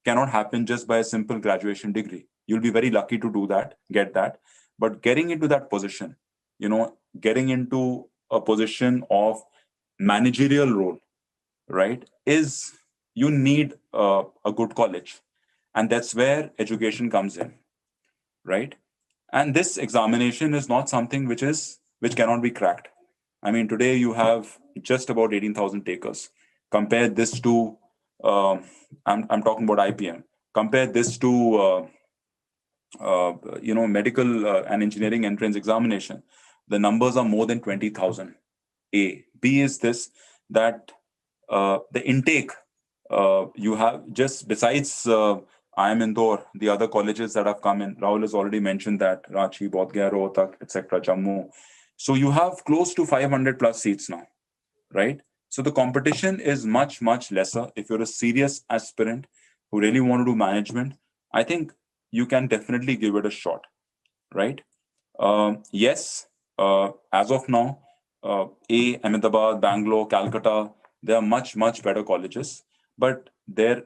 cannot happen just by a simple graduation degree. You'll be very lucky to get that. But getting into that position, getting into a position of managerial role, right, is you need a good college. And that's where education comes in, right? And this examination is not something which cannot be cracked. I mean, today you have just about 18,000 takers. Compare this to I'm talking about IPM. Compare this to medical and engineering entrance examination. The numbers are more than 20,000. A. B is this, that the intake you have, just besides IIM Indore, the other colleges that have come in, Rahul has already mentioned that, Ranchi, Bodh Gaya, Rohtak, etc., Jammu. So you have close to 500 plus seats now, right? So the competition is much, much lesser. If you're a serious aspirant who really want to do management, I think you can definitely give it a shot, right? Yes, as of now, Ahmedabad, Bangalore, Calcutta, they are much, much better colleges. But there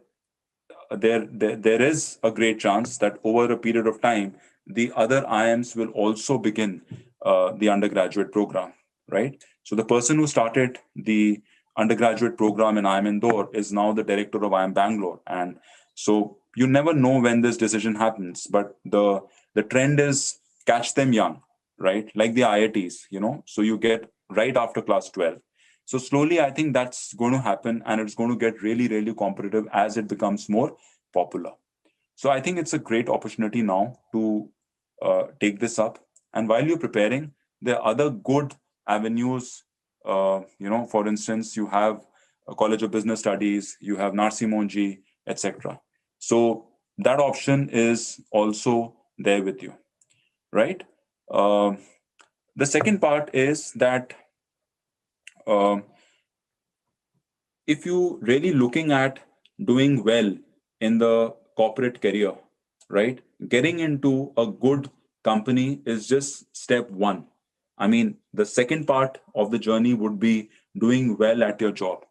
is a great chance that over a period of time, the other IIMs will also begin the undergraduate program, right? So the person who started the undergraduate program in IIM Indore is now the director of IIM Bangalore. And so you never know when this decision happens, but the trend is catch them young, right? Like the IITs, so you get right after class 12. So slowly, I think that's going to happen, and it's going to get really, really competitive as it becomes more popular. So I think it's a great opportunity now to take this up. And while you're preparing, there are other good avenues. For instance, you have a College of Business Studies, you have Narsi Monji, etc. So that option is also there with you, right? The second part is that if you really looking at doing well in the corporate career, right, getting into a good company is just step one. I mean, the second part of the journey would be doing well at your job.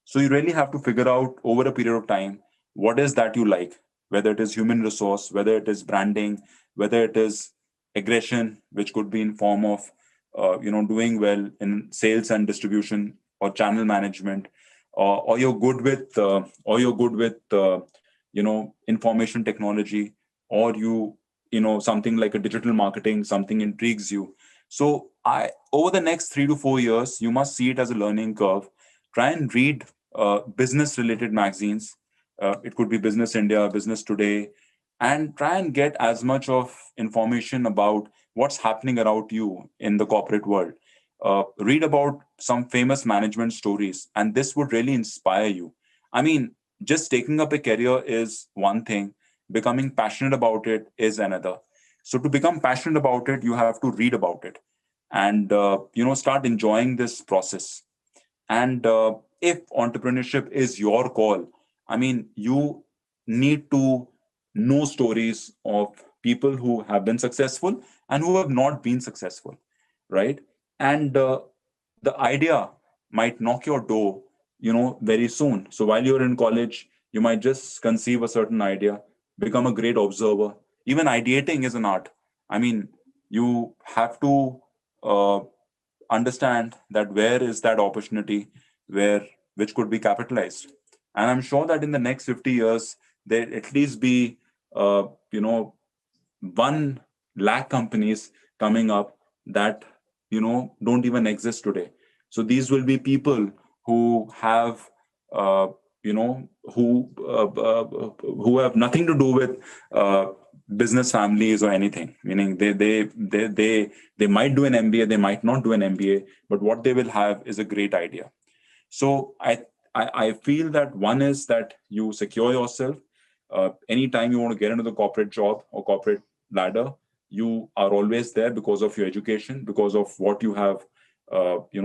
So you really have to figure out over a period of time what is that you like, whether it is human resource, whether it is branding, whether it is aggression, which could be in form of doing well in sales and distribution or channel management, or you're good with information technology, or something like a digital marketing, something intrigues you. So I over the next 3 to 4 years, you must see it as a learning curve. Try and read business related magazines. It could be Business India, Business Today, and try and get as much of information about what's happening around you in the corporate world. Read about some famous management stories, and this would really inspire you. I mean, just taking up a career is one thing, becoming passionate about it is another. So to become passionate about it, you have to read about it, and start enjoying this process. And if entrepreneurship is your call, I mean, you need to know stories of people who have been successful and who have not been successful, right? And the idea might knock your door, very soon. So while you're in college, you might just conceive a certain idea, become a great observer. Even ideating is an art. I mean, you have to uh, understand that where is that opportunity where which could be capitalized. And I'm sure that in the next 50 years there at least be uh, you know 1 lakh companies coming up that don't even exist today. So these will be people who have uh, you know who have nothing to do with business families or anything, meaning they might do an MBA, they might not do an MBA, but what they will have is a great idea. So I feel that one is that you secure yourself. Anytime you want to get into the corporate job or corporate ladder, you are always there because of your education, because of what you have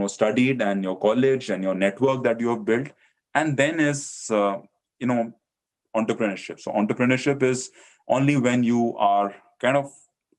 studied, and your college and your network that you have built. And then is you know entrepreneurship. So entrepreneurship is only when you are kind of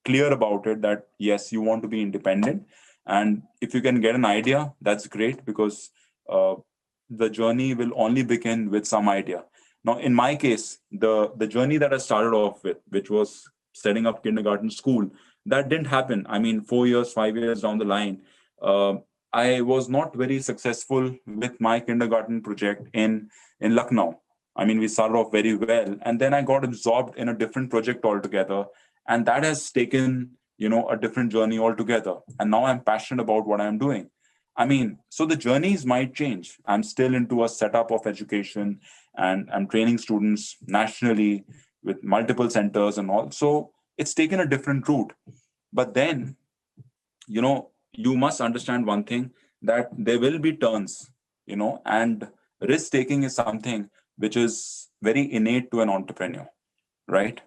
clear about it that yes, you want to be independent. And if you can get an idea, that's great, because the journey will only begin with some idea. Now, in my case, the journey that I started off with, which was setting up kindergarten school, that didn't happen. I mean, 4 years, 5 years down the line, uh, I was not very successful with my kindergarten project in Lucknow. I mean, we started off very well, and then I got absorbed in a different project altogether, and that has taken, a different journey altogether. And now I'm passionate about what I'm doing. I mean, so the journeys might change. I'm still into a setup of education, and I'm training students nationally with multiple centers and all. So it's taken a different route. But then, you must understand one thing, that there will be turns, and risk taking is something which is very innate to an entrepreneur, right?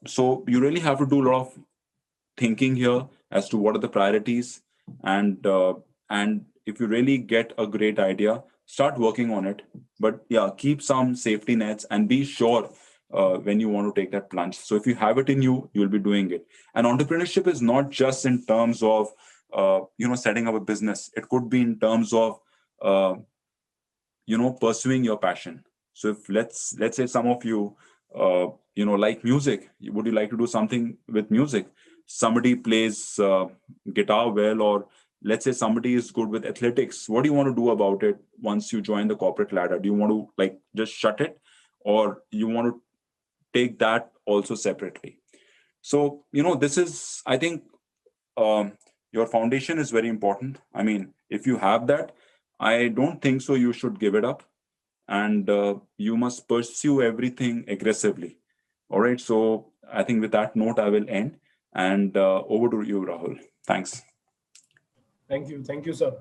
So you really have to do a lot of thinking here as to what are the priorities, and if you really get a great idea, start working on it. But yeah, keep some safety nets and be sure when you want to take that plunge. So if you have it in you, you'll be doing it. And entrepreneurship is not just in terms of setting up a business. It could be in terms of uh, pursuing your passion. So if let's say some of you like music, would you like to do something with music? Somebody plays guitar well, or let's say somebody is good with athletics. What do you want to do about it once you join the corporate ladder? Do you want to like just shut it, or you want to take that also separately? So this is, I think, um, your foundation is very important. I mean, if you have that, I don't think so you should give it up, and you must pursue everything aggressively. All right. So I think with that note, I will end, and over to you, Rahul. Thanks. Thank you, sir.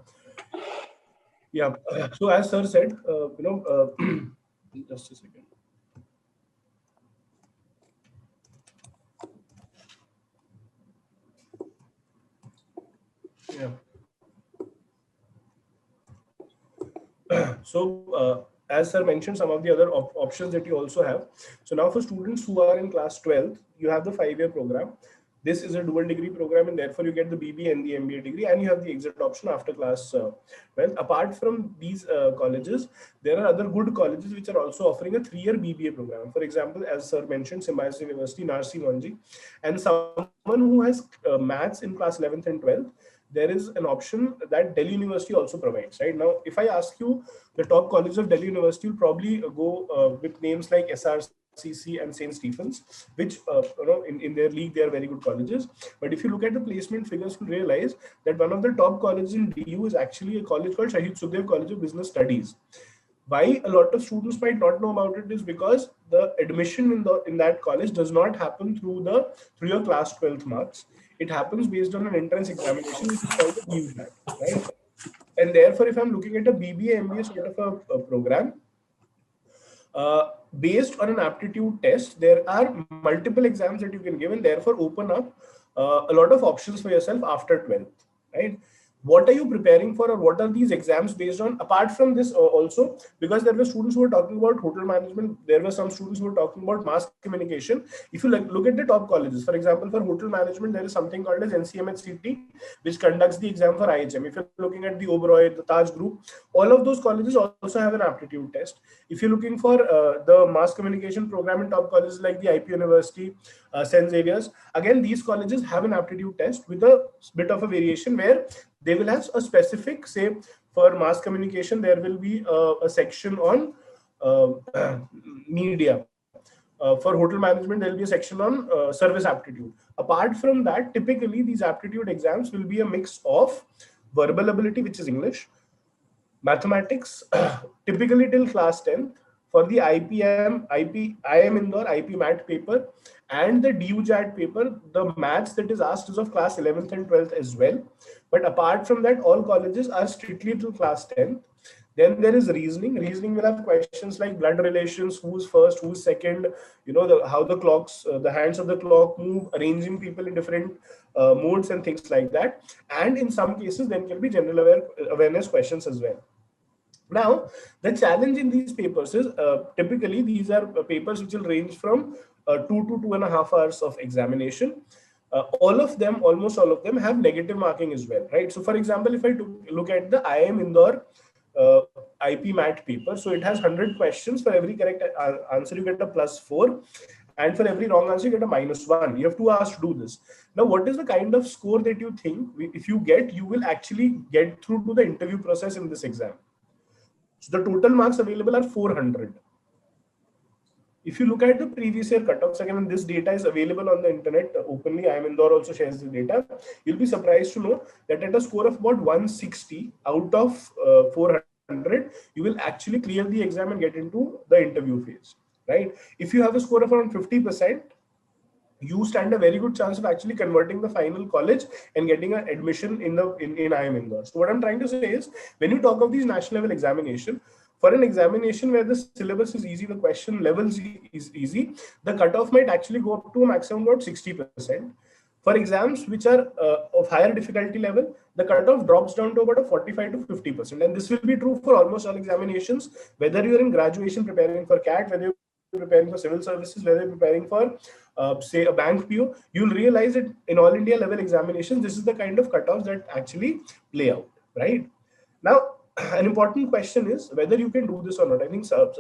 Yeah. So as sir said, just a second. Yeah. So, as sir mentioned, some of the other options that you also have. So now for students who are in class 12th, you have the 5-year program. This is a dual degree program, and therefore you get the BBA and the MBA degree, and you have the exit option after class 12th. Apart from these colleges, there are other good colleges which are also offering a 3-year BBA program. For example, as sir mentioned, Symbiosis University, Narsi Monji, and someone who has maths in class 11th and 12th, there is an option that Delhi University also provides. Right now, if I ask you the top colleges of Delhi University, you'll probably go with names like SRCC and St. Stephen's, which in their league they are very good colleges. But if you look at the placement figures, you'll realize that one of the top colleges in DU is actually a college called Shahid Sukhdev College of Business Studies. Why a lot of students might not know about it is because the admission in that college does not happen through your class 12th marks. It happens based on an entrance examination, which is called the BUMAT, right? And therefore, if I'm looking at a BBA, MBA sort of a program, based on an aptitude test, there are multiple exams that you can give, and therefore open up a lot of options for yourself after 12th, right? What are you preparing for, or what are these exams based on? Apart from this, also, because there were students who were talking about hotel management, there were some students who were talking about mass communication. If you look at the top colleges, for example, for hotel management, there is something called as NCMHCT, which conducts the exam for IHM. If you're looking at the Oberoi, the Taj Group, all of those colleges also have an aptitude test. If you're looking for the mass communication program in top colleges like the IP University, St. Xavier's, again, these colleges have an aptitude test with a bit of a variation where they will have a specific, say, for mass communication, there will be a section on media. For hotel management, there will be a section on service aptitude. Apart from that, typically these aptitude exams will be a mix of verbal ability, which is English, mathematics, typically till class 10th, for the IIM Indore IP MAT paper and the DUJAT paper, the maths that is asked is of class 11th and 12th as well. But apart from that, all colleges are strictly till class 10th. Then there is reasoning. Reasoning will have questions like blood relations, who's first, who's second, how the clocks, the hands of the clock move, arranging people in different modes and things like that. And in some cases, there can be general awareness questions as well. Now, the challenge in these papers is typically these are papers which will range from 2 to 2.5 hours of examination. almost all of them have negative marking as well, right? So for example, if I look at the IIM Indore IP MAT paper, so it has 100 questions. For every correct answer, you get a +4. And for every wrong answer, you get a -1. You have 2 hours to do this. Now, what is the kind of score that you think, if you get, you will actually get through to the interview process in this exam? So the total marks available are 400. If you look at the previous year cutoffs, again, and this data is available on the internet openly, IIM Indore also shares the data, you'll be surprised to know that at a score of about 160 out of 400, you will actually clear the exam and get into the interview phase, right? If you have a score of around 50%, you stand a very good chance of actually converting the final college and getting an admission in IIM Indore. So what I'm trying to say is, when you talk of these national level examination, for an examination where the syllabus is easy, the question levels is easy, the cutoff might actually go up to a maximum about 60%. For exams which are of higher difficulty level, the cutoff drops down to about a 45 to 50%. And this will be true for almost all examinations, whether you're in graduation preparing for CAT, whether you're preparing for civil services, whether you're preparing for say a bank PO, you'll realize that in all India level examinations, this is the kind of cutoffs that actually play out, right? Now, an important question is whether you can do this or not. I think a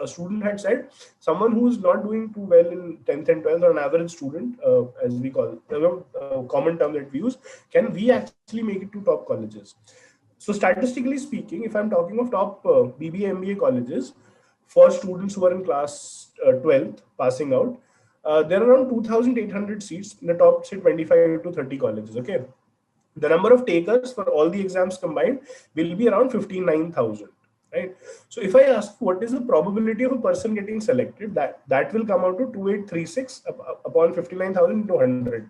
student had said, someone who's not doing too well in 10th and 12th, or an average student, as we call it, common term that we use, can we actually make it to top colleges? So statistically speaking, if I'm talking of top BBA, MBA colleges, for students who are in class 12th passing out, there are around 2,800 seats in the top, say, 25 to 30 colleges, okay? The number of takers for all the exams combined will be around 59,000, right? So if I ask what is the probability of a person getting selected, that will come out to 2836 upon 59,000 into 100.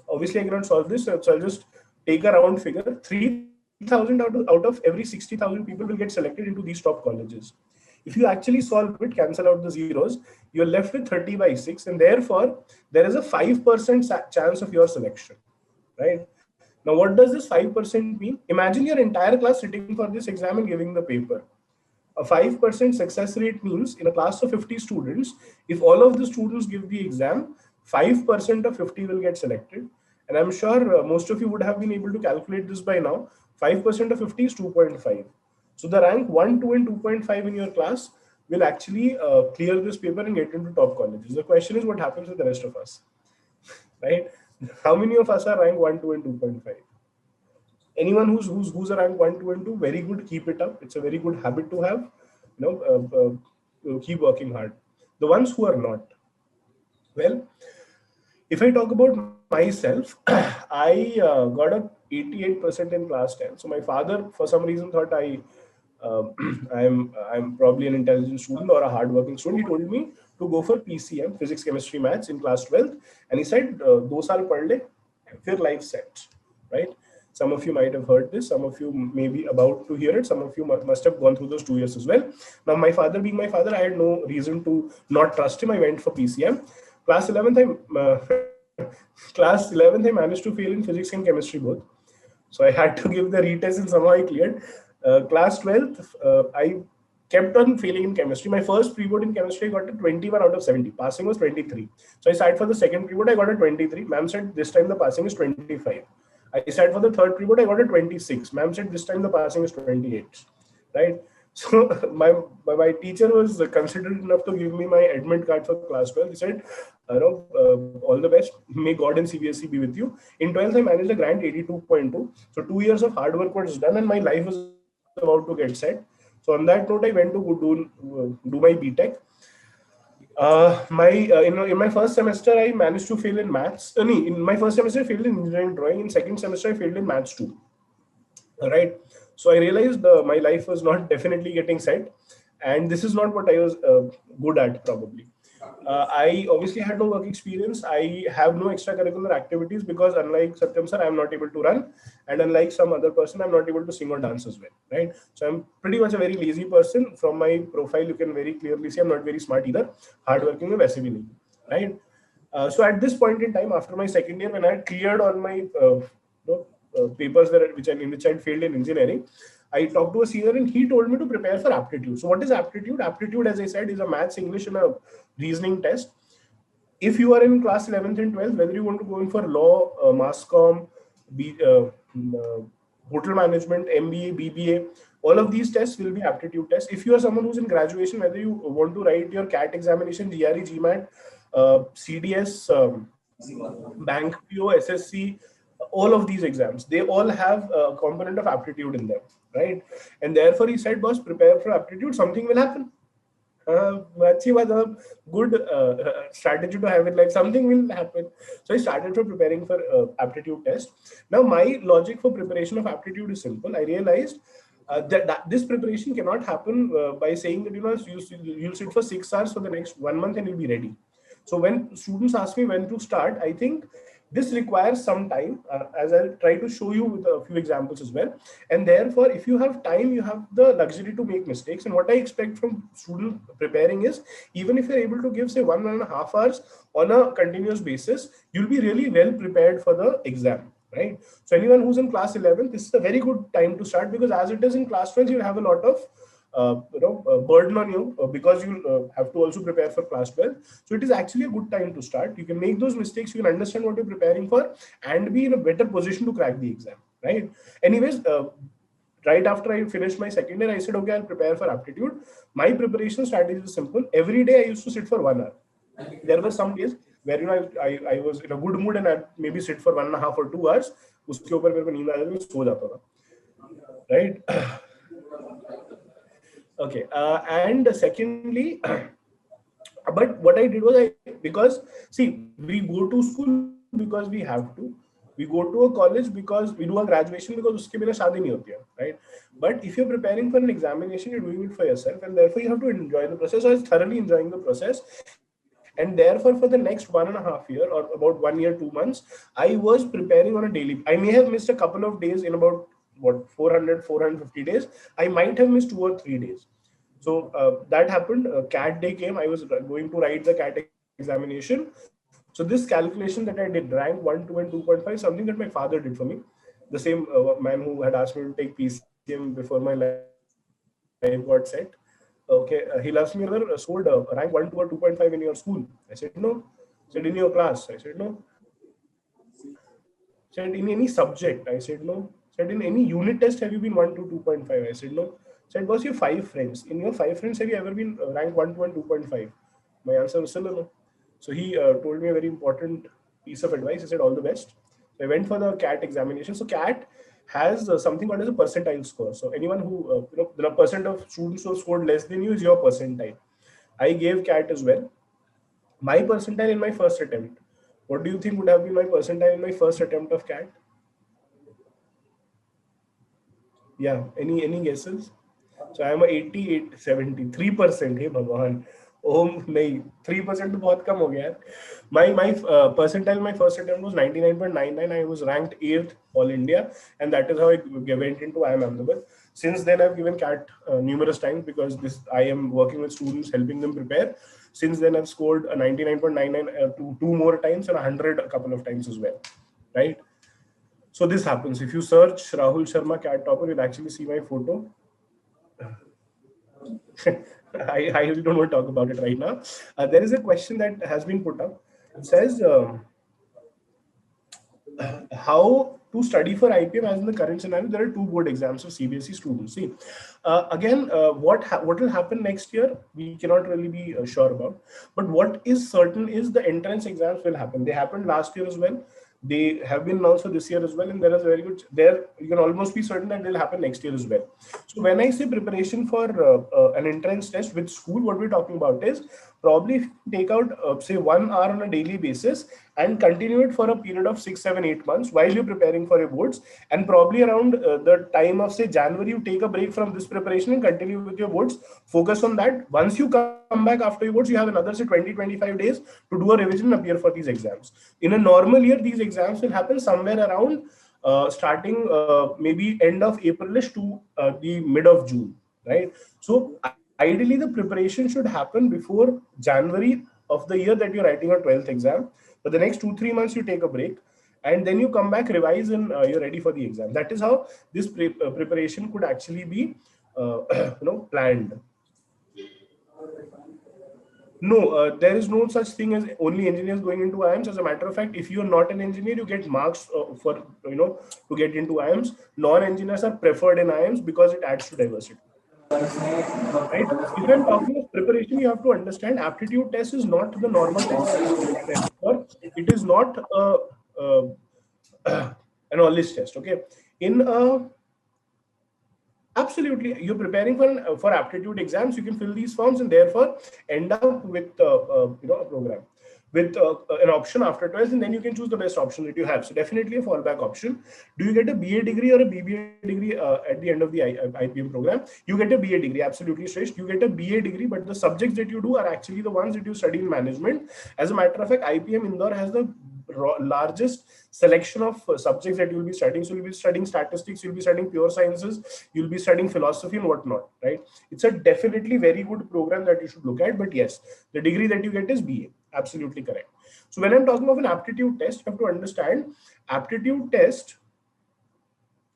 Obviously, I cannot solve this, so I'll just take a round figure. 3,000 out of every 60,000 people will get selected into these top colleges. If you actually solve it, cancel out the zeros, you're left with 30 by 6, and therefore there is a 5% chance of your selection, right? Now, what does this 5% mean? Imagine your entire class sitting for this exam and giving the paper. A 5% success rate means in a class of 50 students, if all of the students give the exam, 5% of 50 will get selected. And I'm sure most of you would have been able to calculate this by now. 5% of 50 is 2.5. So the rank 1, 2, and 2.5 in your class will actually clear this paper and get into top colleges. The question is, what happens with the rest of us, right? How many of us are rank 1, 2, and 2.5? Anyone who's a rank 1, 2, and 2, very good. Keep it up. It's a very good habit to have. Keep working hard. The ones who are not, well, if I talk about myself, I got a 88% in class 10. So my father, for some reason, thought I'm probably an intelligent student or a hardworking student. He told me to go for PCM, physics, chemistry, maths, in class 12th, and he said, "2 saal padh le, fir life set," right? Some of you might have heard this. Some of you may be about to hear it. Some of you must have gone through those 2 years as well. Now, my father being my father, I had no reason to not trust him. I went for PCM. Class 11th, I managed to fail in physics and chemistry both. So I had to give the retest, and somehow I cleared. Class 12th, I kept on failing in chemistry. My first pre-board in chemistry, I got a 21 out of 70. Passing was 23. So I sat for the second pre-board, I got a 23. Ma'am said this time the passing is 25. I sat for the third pre-board, I got a 26. Ma'am said this time the passing is 28, right? So my teacher was considerate enough to give me my admit card for class 12. He said, all the best. May God and CBSE be with you. In 12th, I managed a grand 82.2. So 2 years of hard work was done, and my life was about to get set. So on that note, I went to do my BTech. In my first semester, I managed to fail in maths. In my first semester, I failed in engineering drawing. In second semester, I failed in maths too. All right. So I realized my life was not definitely getting set, and this is not what I was good at probably. I obviously had no work experience. I have no extracurricular activities because unlike Satyam sir, I'm not able to run, and unlike some other person, I'm not able to sing or dance as well, right? So I'm pretty much a very lazy person. From my profile, you can very clearly see I'm not very smart either. Hardworking, basically, right? So at this point in time, after my second year, when I had cleared all my papers which I had failed in engineering, I talked to a senior and he told me to prepare for aptitude. So what is aptitude? Aptitude, as I said, is a maths, English, and a reasoning test. if you are in class 11th and 12th, whether you want to go in for law, mass comm, hotel management, MBA, BBA, all of these tests will be aptitude tests. If you are someone who's in graduation, whether you want to write your CAT examination, GRE, GMAT, CDS, Bank PO, SSC, all of these exams, they all have a component of aptitude in them, right? And therefore, he said, boss, prepare for aptitude, something will happen. अच्छी बात है, good strategy to have it, like something will happen. So I started for preparing for aptitude test. Now my logic for preparation of aptitude is simple. I realized that this preparation cannot happen by saying that you'll sit for 6 hours for the next 1 month and you'll be ready. So when students ask me when to start, I think this requires some time, as I'll try to show you with a few examples as well. And therefore, if you have time, you have the luxury to make mistakes. And what I expect from student preparing is, even if you're able to give, say, 1.5 hours on a continuous basis, you'll be really well prepared for the exam, right? So anyone who's in class 11, this is a very good time to start, because as it is in class 12, you'll have a lot of burden on you because you have to also prepare for class 12. So it is actually a good time to start. You can make those mistakes, you can understand what you're preparing for, and be in a better position to crack the exam, right? Anyways, right after I finished my second year, I said, okay, I'll prepare for aptitude. My preparation strategy is simple. Every day I used to sit for 1 hour. There were some days where I was in a good mood and I'd maybe sit for 1.5 or 2 hours. उसके ऊपर मेरे को नींद आ जाती, मैं सो जाता था, right? Okay, and secondly, but what I did was, because see, we go to school because we have to, we go to a college because we do a graduation because uske bina shaadi nahi hoti hai, right? But if you're preparing for an examination, you're doing it for yourself, and therefore you have to enjoy the process. So I was thoroughly enjoying the process, and therefore for the next 1.5 year, or about 1 year, 2 months, I was preparing on a daily. I may have missed a couple of days in about 450 days. I might have missed 2 or 3 days. So that happened. CAT day came. I was going to write the CAT examination. So this calculation that I did, rank 1, 2, and 2.5, something that my father did for me. The same man who had asked me to take PCM before my life got set. Okay, he asked me whether scored rank 1, 2, or 2.5 in your school. I said no. He said in your class. I said no. He said in any subject. I said no. He said in any unit test have you been 1 to 2.5? I said no. Said, boss, you 5 friends. In your 5 friends, have you ever been ranked 1, 2, and 2.5? My answer was still no. So he told me a very important piece of advice. He said, all the best. So I went for the CAT examination. So CAT has something called as a percentile score. So anyone who, the percent of students who have scored less than you is your percentile. I gave CAT as well. My percentile in my first attempt. What do you think would have been my percentile in my first attempt of CAT? Yeah, any guesses? So I am 88, 73%. Hey Bhagwan. Oh, nahi, 3% to बहुत कम हो गया है. My percentile in my first attempt was 99.99. I was ranked 8th all India, and that is how I went into IIM Ahmedabad. Since then, I've given CAT numerous times, because I am working with students, helping them prepare. Since then, I've scored a 99.99 two more times, and 100 a couple of times as well, right? So this happens. If you search Rahul Sharma CAT topper, you'll actually see my photo. I really don't want to talk about it right now. There is a question that has been put up. It says, how to study for IPM as in the current scenario? There are 2 board exams for CBSE students. See, again, what will happen next year, we cannot really be sure about. But what is certain is the entrance exams will happen. They happened last year as well. They have been announced for this year as well, and there is very good. There you can almost be certain that they'll happen next year as well. So when I say preparation for an entrance test with school, what we're talking about is probably if you take out say 1 hour on a daily basis and continue it for a period of 6, 7, 8 months while you're preparing for your boards, and probably around the time of say January, you take a break from this preparation and continue with your boards. Focus on that. Once you come back after your boards, you have another say 20-25 days to do a revision and appear for these exams. In a normal year, these exams will happen somewhere around starting maybe end of Aprilish to the mid of June, right? So ideally, the preparation should happen before January of the year that you're writing your 12th exam. For the next 2-3 months, you take a break, and then you come back, revise, and you're ready for the exam. That is how this preparation could actually be, planned. No, there is no such thing as only engineers going into IIMs. As a matter of fact, if you are not an engineer, you get marks for to get into IIMs. Non-engineers are preferred in IIMs because it adds to diversity. Right? If I'm talking of preparation, you have to understand aptitude test is not the normal test that you prepare for. It is not a knowledge test. Okay, in absolutely, you're preparing for aptitude exams. You can fill these forms and therefore end up with a program with an option after 12th, and then you can choose the best option that you have. So definitely a fallback option. Do you get a BA degree or a BBA degree at the end of the IPM program? You get a BA degree, absolutely straight. You get a BA degree, but the subjects that you do are actually the ones that you study in management. As a matter of fact, IPM Indore has the largest selection of subjects that you'll be studying. So you'll be studying statistics, you'll be studying pure sciences, you'll be studying philosophy and whatnot, right? It's a definitely very good program that you should look at. But yes, the degree that you get is BA. Absolutely correct. So when I'm talking of an aptitude test, you have to understand aptitude test,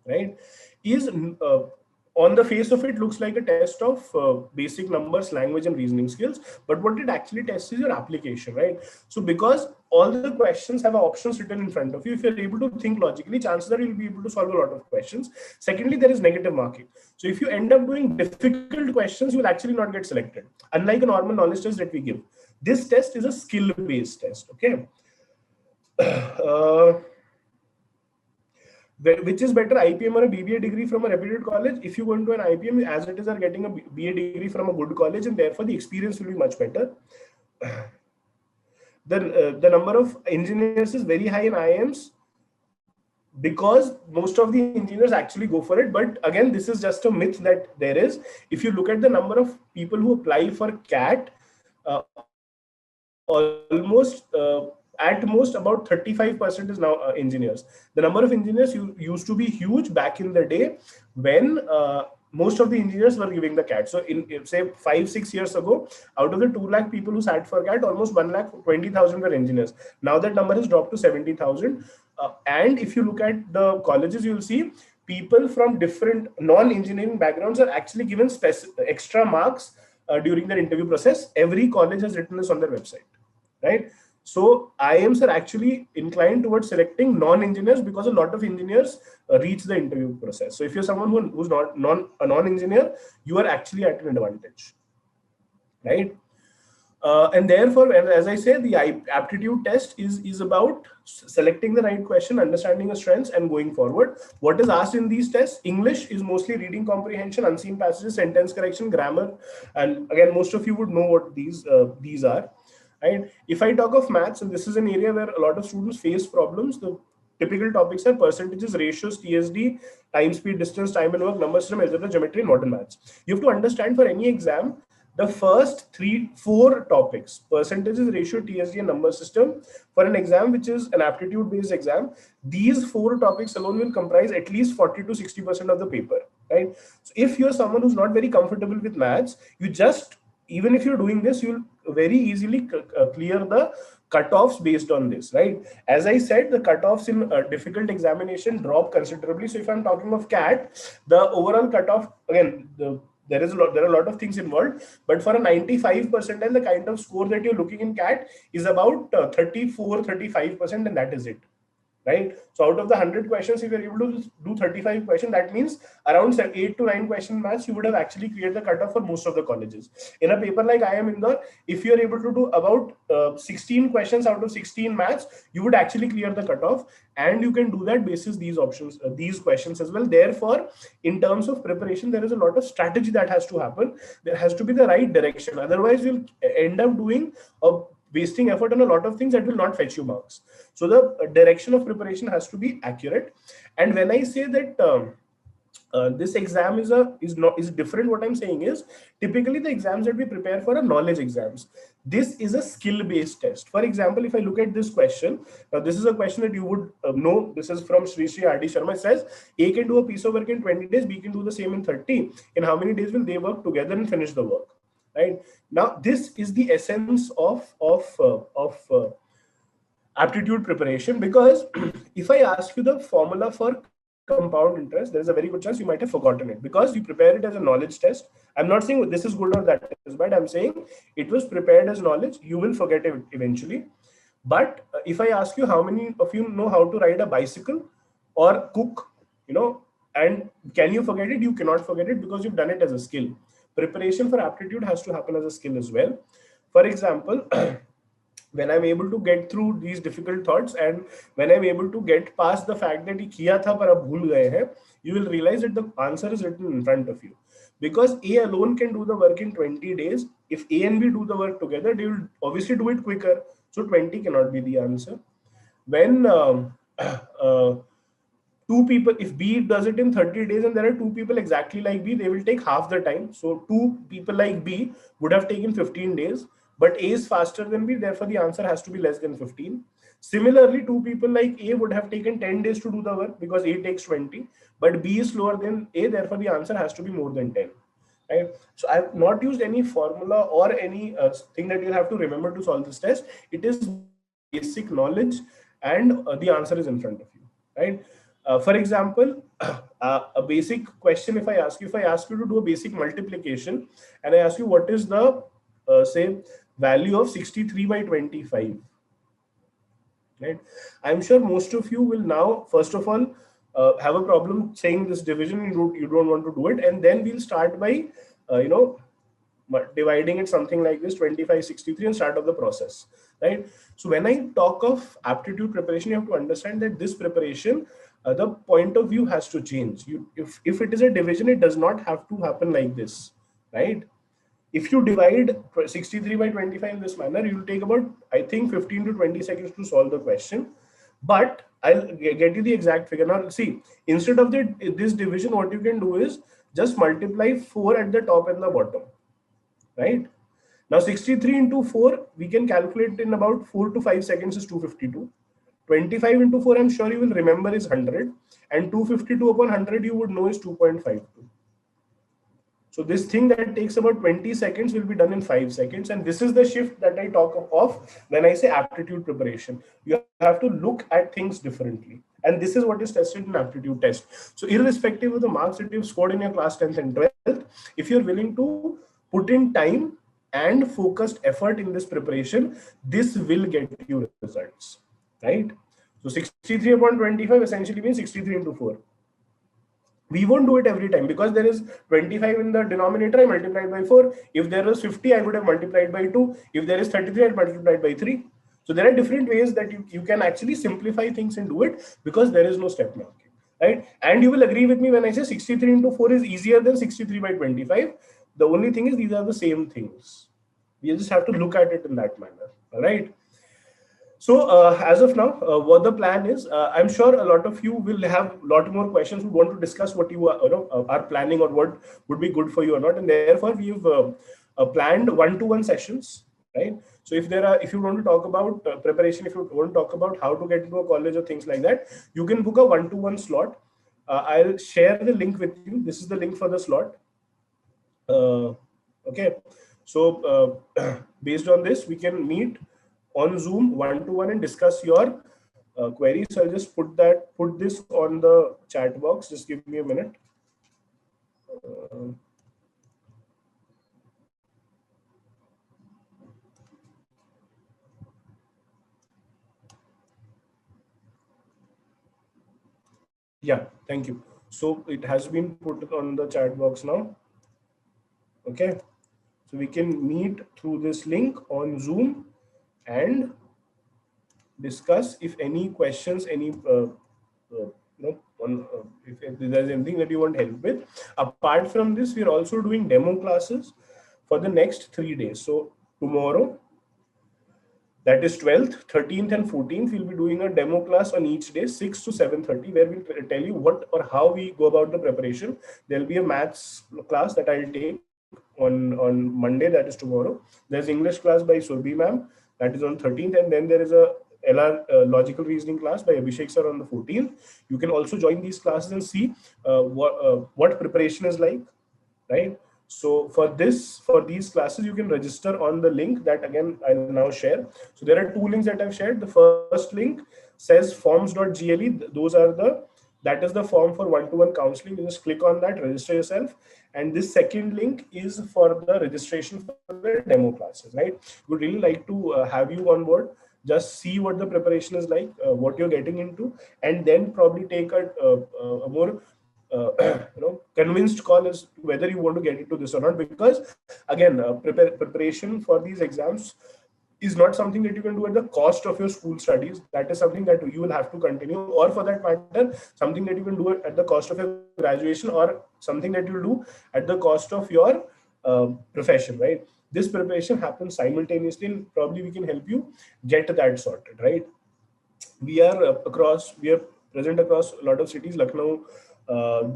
right, is on the face of it looks like a test of basic numbers, language and reasoning skills, but what it actually tests is your application, right? So because all the questions have options written in front of you, if you're able to think logically, chances are you'll be able to solve a lot of questions. Secondly, there is negative marking. So if you end up doing difficult questions, you will actually not get selected, unlike a normal knowledge test that we give. This test is a skill-based test, okay? Which is better, IPM or a BBA degree from a reputed college? If you go into an IPM, as it is, are getting a BA degree from a good college, and therefore the experience will be much better. The number of engineers is very high in IIMs because most of the engineers actually go for it. But again, this is just a myth that there is. If you look at the number of people who apply for CAT, almost at most about 35% is now engineers. The number of engineers used to be huge back in the day when most of the engineers were giving the CAT. So in say 5-6 years ago, out of the 2 lakh people who sat for CAT, almost 1,20,000 were engineers. Now that number has dropped to 70,000. And if you look at the colleges, you'll see people from different non-engineering backgrounds are actually given extra marks during their interview process. Every college has written this on their website, right? So IIMs are actually inclined towards selecting non-engineers because a lot of engineers reach the interview process. So if you're someone who's not a non-engineer, you are actually at an advantage, right? And therefore, as I say, the aptitude test is about selecting the right question, understanding your strengths, and going forward. What is asked in these tests? English is mostly reading comprehension, unseen passages, sentence correction, grammar, and again, most of you would know what these are. Right? If I talk of maths, and this is an area where a lot of students face problems, the typical topics are percentages, ratios, TSD, time, speed, distance, time and work, number system, algebra, geometry, and modern maths. You have to understand for any exam, the first 3-4 topics, percentages, ratio, TSD, and number system, for an exam which is an aptitude-based exam, these 4 topics alone will comprise at least 40 to 60% of the paper, right? So if you're someone who's not very comfortable with maths, even if you're doing this, you'll very easily clear the cutoffs based on this, right? As I said, the cutoffs in a difficult examination drop considerably. So if I'm talking of CAT, the overall cutoff, again, there are a lot of things involved, but for a 95 percentile, the kind of score that you're looking in CAT is about 34-35%, and that is it. Right? So out of the 100 questions, if you're able to do 35 questions, that means around 8 to 9 question maths, you would have actually cleared the cutoff for most of the colleges. In a paper like IIM Indore, if you're able to do about 16 questions out of 16 maths, you would actually clear the cutoff, and you can do that basis these options, these questions as well. Therefore, in terms of preparation, there is a lot of strategy that has to happen. There has to be the right direction. Otherwise, you'll end up doing wasting effort on a lot of things that will not fetch you marks. So the direction of preparation has to be accurate. And when I say that this exam is different, what I'm saying is typically the exams that we prepare for are knowledge exams. This is a skill-based test. For example, if I look at this question, this is a question that you would know. This is from Sri R.D. Sharma. It says A can do a piece of work in 20 days, B can do the same in 30. In how many days will they work together and finish the work? Right now, this is the essence of aptitude preparation. Because if I ask you the formula for compound interest, there is a very good chance you might have forgotten it because you prepare it as a knowledge test. I'm not saying this is good or that is bad. I'm saying it was prepared as knowledge. You will forget it eventually. But if I ask you how many of you know how to ride a bicycle or cook, and can you forget it? You cannot forget it because you've done it as a skill. Preparation for aptitude has to happen as a skill as well. For example, when I'm able to get through these difficult thoughts and when I'm able to get past the fact that kiya tha par ab bhul gaye hain, you will realize that the answer is written in front of you. Because A alone can do the work in 20 days. If A and B do the work together, they will obviously do it quicker. So 20 cannot be the answer. When two people, if B does it in 30 days and there are two people exactly like B, they will take half the time. So two people like B would have taken 15 days, but A is faster than B, therefore the answer has to be less than 15. Similarly, two people like A would have taken 10 days to do the work because A takes 20, but B is slower than A, therefore the answer has to be more than 10. Right? So I've not used any formula or any thing that you'll have to remember to solve this test. It is basic knowledge and the answer is in front of you. Right? For example, a basic question, if I ask you to do a basic multiplication and I ask you what is the, say, value of 63 by 25, right? I'm sure most of you will now, first of all, have a problem saying this division, you don't want to do it, and then we'll start by, dividing it something like this, 25, 63, and start off the process, right? So when I talk of aptitude preparation, you have to understand that this preparation, the point of view has to change. If it is a division, it does not have to happen like this, right? If you divide 63 by 25 in this manner, you will take about, I think, 15 to 20 seconds to solve the question. But I'll get you the exact figure. Now, see, instead of this division, what you can do is just multiply 4 at the top and the bottom, right? Now, 63 into 4, we can calculate in about 4 to 5 seconds is 252. 25 into 4, I'm sure you will remember, is 100. And 252 upon 100, you would know is 2.52. So this thing that takes about 20 seconds will be done in 5 seconds. And this is the shift that I talk of when I say aptitude preparation. You have to look at things differently. And this is what is tested in aptitude test. So irrespective of the marks that you've scored in your class 10th and 12th, if you're willing to put in time and focused effort in this preparation, this will get you results, right? So 63 upon 25 essentially means 63 into 4. We won't do it every time because there is 25 in the denominator, I multiplied by 4. If there was 50, I would have multiplied by 2. If there is 33, I multiplied by 3. So there are different ways that you can actually simplify things and do it because there is no step marking, right? And you will agree with me when I say 63 into 4 is easier than 63 by 25. The only thing is these are the same things. You just have to look at it in that manner, all right? So as of now, what the plan is, I'm sure a lot of you will have a lot more questions who want to discuss what you are planning or what would be good for you or not. And therefore, we've planned one-to-one sessions, right? So if you want to talk about preparation, if you want to talk about how to get into a college or things like that, you can book a one-to-one slot. I'll share the link with you. This is the link for the slot. Okay. So based on this, we can meet on Zoom one-to-one and discuss your queries. So I'll just put this on the chat box. Just give me a minute. Yeah, thank you. So it has been put on the chat box now. Okay. So we can meet through this link on Zoom and discuss if any questions, any if there's anything that you want help with. Apart from this, we are also doing demo classes for the next 3 days. So tomorrow, that is 12th, 13th, and 14th, we'll be doing a demo class on each day, 6 to 7:30, where we'll tell you what or how we go about the preparation. There'll be a maths class that I'll take on Monday, that is tomorrow. There's English class by Surbi ma'am, that is on 13th, and then there is a LR logical reasoning class by Abhishek sir on the 14th. You can also join these classes and see what preparation is like, right? So for these classes, you can register on the link that again I'll now share. So there are 2 links that I've shared. The first link says forms.gle. Those are the That is the form for one-to-one counseling. You just click on that, register yourself. And this second link is for the registration for the demo classes, right? Would really like to have you on board. Just see what the preparation is like, what you're getting into, and then probably take a more convinced call as to whether you want to get into this or not. Because again, preparation for these exams is not something that you can do at the cost of your school studies. That is something that you will have to continue, or for that matter, something that you can do at the cost of your graduation, or something that you do at the cost of your profession, right? This preparation happens simultaneously, and probably we can help you get that sorted, right? We are we are present across a lot of cities: Lucknow,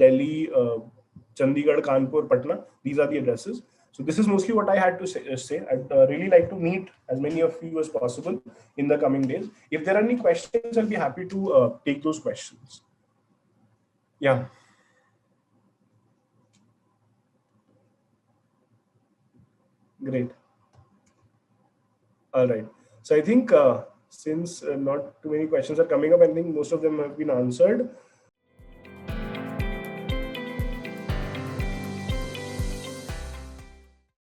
Delhi, Chandigarh, Kanpur, Patna. These are the addresses. So this is mostly what I had to say. I'd really like to meet as many of you as possible in the coming days. If there are any questions, I'll be happy to take those questions. Yeah. Great. All right. So I think since not too many questions are coming up, I think most of them have been answered.